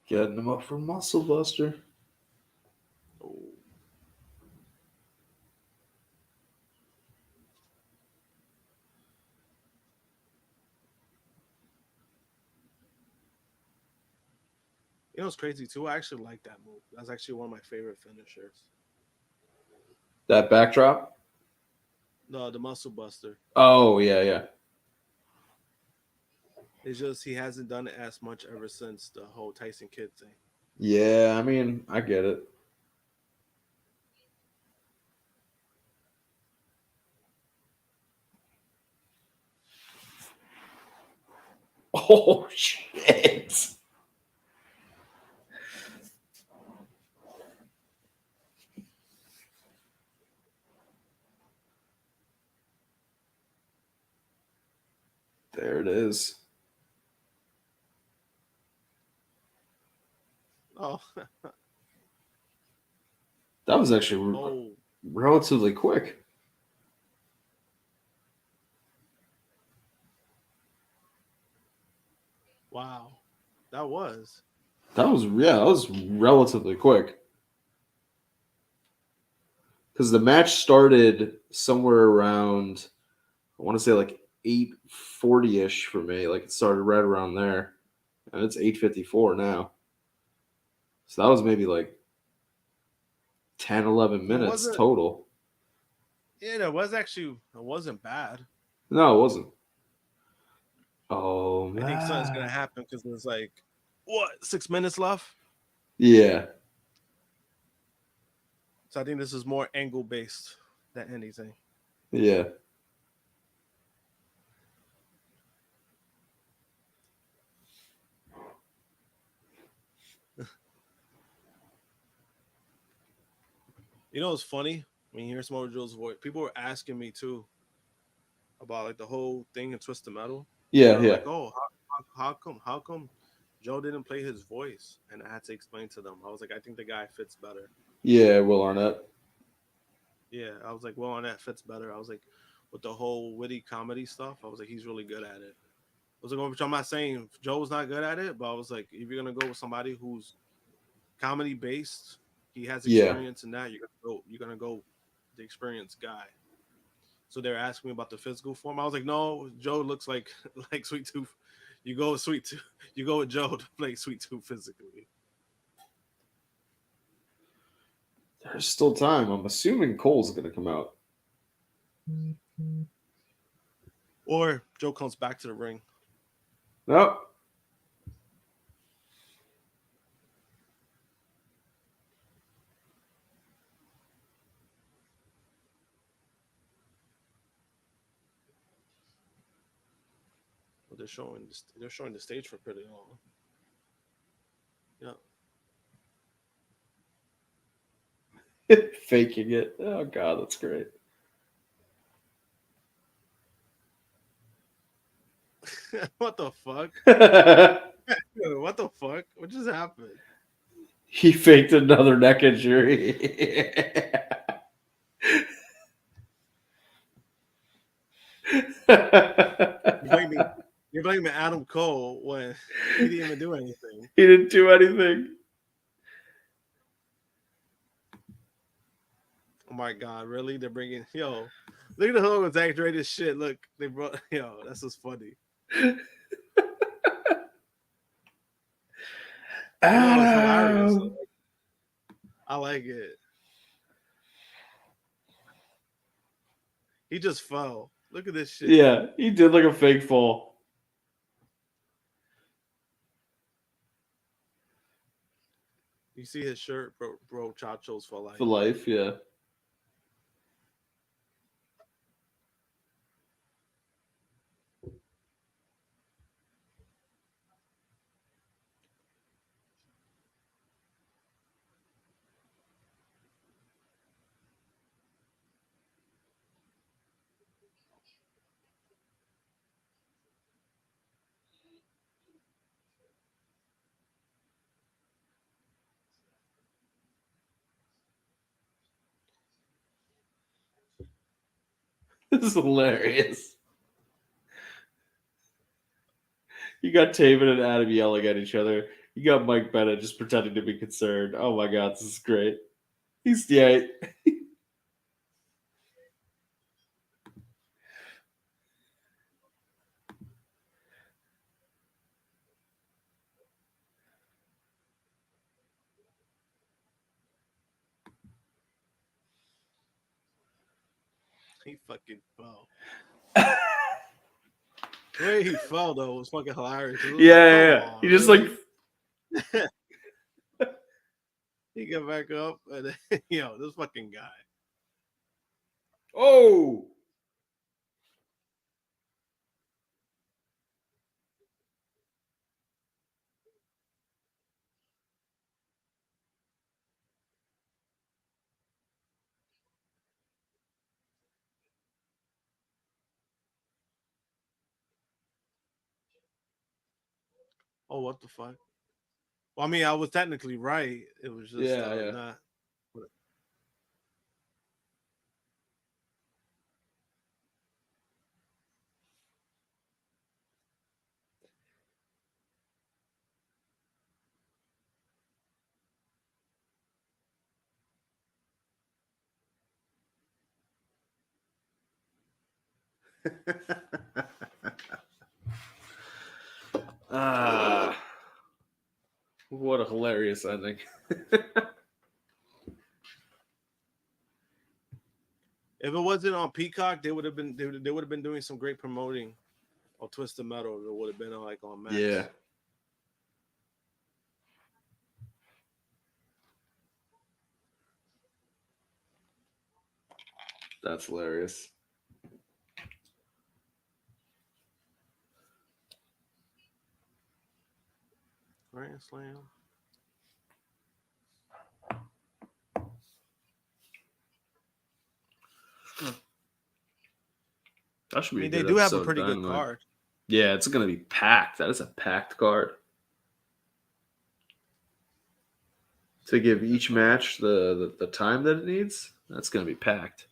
Speaker 1: Getting him up for Muscle Buster.
Speaker 2: Oh. You know what's crazy too? I actually like that move. That's actually one of my favorite finishers.
Speaker 1: That backdrop?
Speaker 2: No, the Muscle Buster.
Speaker 1: Oh, yeah, yeah.
Speaker 2: It's just he hasn't done it as much ever since the whole Tyson Kidd thing.
Speaker 1: Yeah, I mean, I get it. Oh, shit. There it is.
Speaker 2: Oh,
Speaker 1: That was actually relatively quick.
Speaker 2: wow, that was.
Speaker 1: That was relatively quick. Because the match started somewhere around, I want to say like 8:40-ish for me. Like it started right around there. And it's 8:54 now. So that was maybe like 10, 11 minutes total.
Speaker 2: Yeah, it wasn't bad.
Speaker 1: No, it wasn't. Oh, man.
Speaker 2: I think something's gonna happen because there's like 6 minutes left.
Speaker 1: Yeah.
Speaker 2: So I think this is more angle based than anything.
Speaker 1: Yeah.
Speaker 2: You know, it's funny when you hear Samoa Joe's voice. People were asking me too about like the whole thing in Twisted Metal.
Speaker 1: Yeah.
Speaker 2: They're
Speaker 1: Yeah.
Speaker 2: like, oh, how come Joe didn't play his voice? And I had to explain to them. I was like, I think the guy fits better.
Speaker 1: Yeah. Will Arnett.
Speaker 2: Yeah, I was like, well, Arnett fits better. I was like, with the whole witty comedy stuff, I was like, he's really good at it. I was like, I'm not saying Joe's not good at it, but I was like, if you're gonna go with somebody who's comedy based, he has experience in that. You're gonna go the experienced guy. So they're asking me about the physical form. I was like, no, Joe looks like Sweet Tooth. You go with Sweet Tooth. You go with Joe to play Sweet Tooth physically.
Speaker 1: There's still time. I'm assuming Cole's going to come out.
Speaker 2: Or Joe comes back to the ring.
Speaker 1: Nope.
Speaker 2: But they're showing the stage for pretty long. Yeah.
Speaker 1: Faking it. Oh, God, that's great.
Speaker 2: What the fuck? What the fuck? What just happened?
Speaker 1: He faked another neck injury.
Speaker 2: You're blaming Adam Cole when he didn't even do anything.
Speaker 1: He didn't do anything.
Speaker 2: Oh my God, really? They're bringing look at the whole exaggerated shit. Look, they brought that's just funny. It's hilarious. I like it. He just fell. Look at this shit.
Speaker 1: Yeah, he did like a fake fall.
Speaker 2: You see his shirt, bro Chachos for life.
Speaker 1: For life, yeah. This is hilarious. You got Taven and Adam yelling at each other. You got Mike Bennett just pretending to be concerned. Oh my God, this is great. He's
Speaker 2: He fucking fell. The way he fell though was fucking hilarious.
Speaker 1: Yeah. He just like
Speaker 2: he got back up and then, this fucking guy.
Speaker 1: oh.
Speaker 2: Oh, what the fuck? Well, I mean, I was technically right. It was just not.
Speaker 1: What a hilarious ending.
Speaker 2: If it wasn't on Peacock, they would have been doing some great promoting or Twisted Metal, it would have been like on Max.
Speaker 1: Yeah. That's hilarious.
Speaker 2: Grand Slam.
Speaker 1: That should be.
Speaker 2: They do have a pretty good card.
Speaker 1: Yeah, it's going to be packed. That is a packed card. To give each match the time that it needs, that's going to be packed.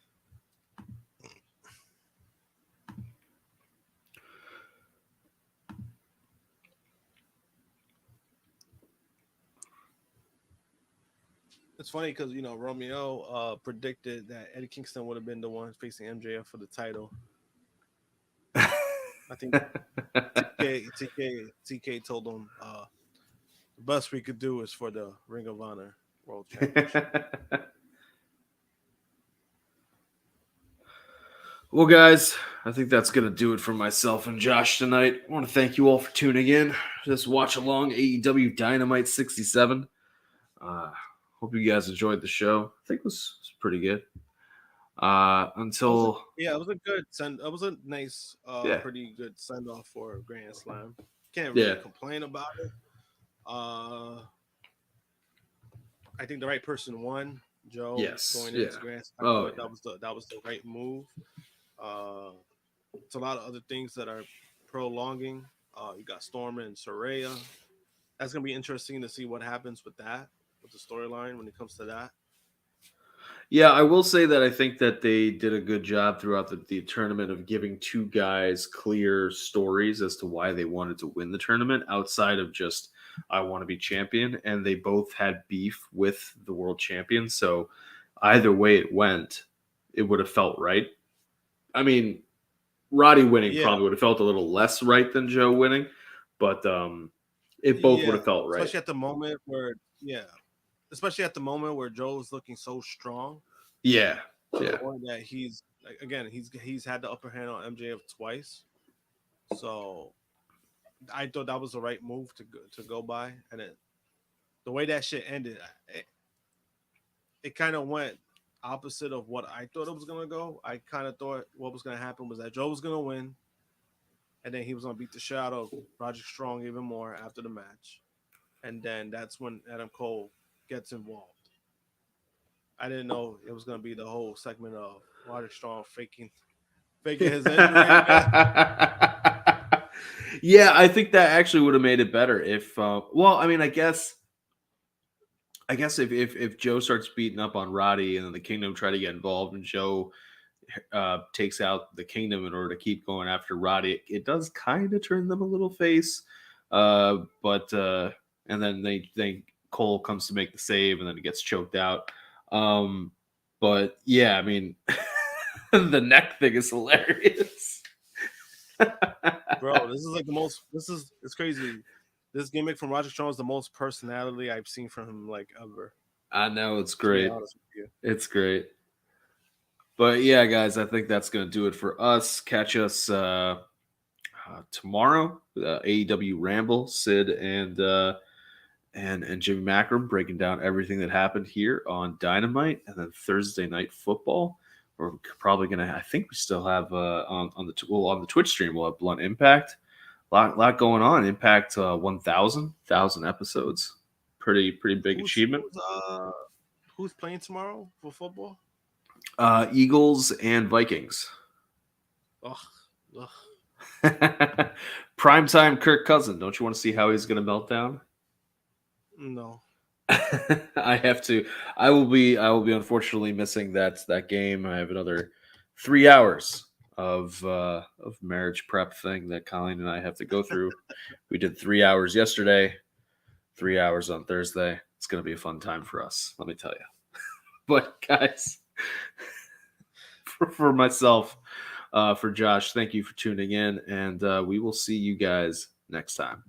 Speaker 2: It's funny because Romeo predicted that Eddie Kingston would have been the one facing MJF for the title. I think TK told him the best we could do is for the Ring of Honor World Championship.
Speaker 1: Well, guys, I think that's going to do it for myself and Josh tonight. I want to thank you all for tuning in. Just watch along AEW Dynamite 67. Hope you guys enjoyed the show. I think it was pretty good.
Speaker 2: It was a good send. It was a nice, pretty good send off for a Grand Slam. Can't really complain about it. I think the right person won. Joe going into Grand Slam. That was the right move. It's a lot of other things that are prolonging. You got Storm and Saraya. That's gonna be interesting to see what happens with that, with the storyline when it comes to that.
Speaker 1: Yeah, I will say that I think that they did a good job throughout the tournament of giving two guys clear stories as to why they wanted to win the tournament outside of just, I want to be champion. And they both had beef with the world champion. So either way it went, it would have felt right. I mean, Roddy winning probably would have felt a little less right than Joe winning, but it both would have felt right.
Speaker 2: Especially at the moment where Joe was looking so strong.
Speaker 1: Yeah.
Speaker 2: That he's had the upper hand on MJF twice. So I thought that was the right move to go by. And the way that shit ended, it kind of went opposite of what I thought it was going to go. I kind of thought what was going to happen was that Joe was going to win. And then he was going to beat the shit out of Roderick Strong even more after the match. And then that's when Adam Cole gets involved. I didn't know it was going to be the whole segment of Roderick Strong faking his injury.
Speaker 1: Yeah, I think that actually would have made it better if. I guess if Joe starts beating up on Roddy and then the Kingdom try to get involved and Joe takes out the Kingdom in order to keep going after Roddy, it does kind of turn them a little face. And then Cole comes to make the save and then it gets choked out. But yeah, I mean, the neck thing is hilarious.
Speaker 2: Bro, it's crazy. This gimmick from Roderick Strong is the most personality I've seen from him ever.
Speaker 1: I know, it's great. It's great. But yeah, guys, I think that's going to do it for us. Catch us tomorrow. AEW Ramble, Sid and Jimmy Macram breaking down everything that happened here on Dynamite, and then Thursday Night Football. We're probably going to. I think we still have on the Twitch stream. We'll have Blunt Impact. Lot going on. Impact 1,000 episodes. Pretty big achievement.
Speaker 2: Who's playing tomorrow for football?
Speaker 1: Eagles and Vikings.
Speaker 2: Ugh.
Speaker 1: Primetime Kirk Cousins. Don't you want to see how he's going to melt down?
Speaker 2: No.
Speaker 1: I have to. I will be unfortunately missing that game. I have another 3 hours of marriage prep thing that Colleen and I have to go through. We did 3 hours yesterday, 3 hours on Thursday. It's going to be a fun time for us, let me tell you. But guys, for myself, for Josh, thank you for tuning in, and we will see you guys next time.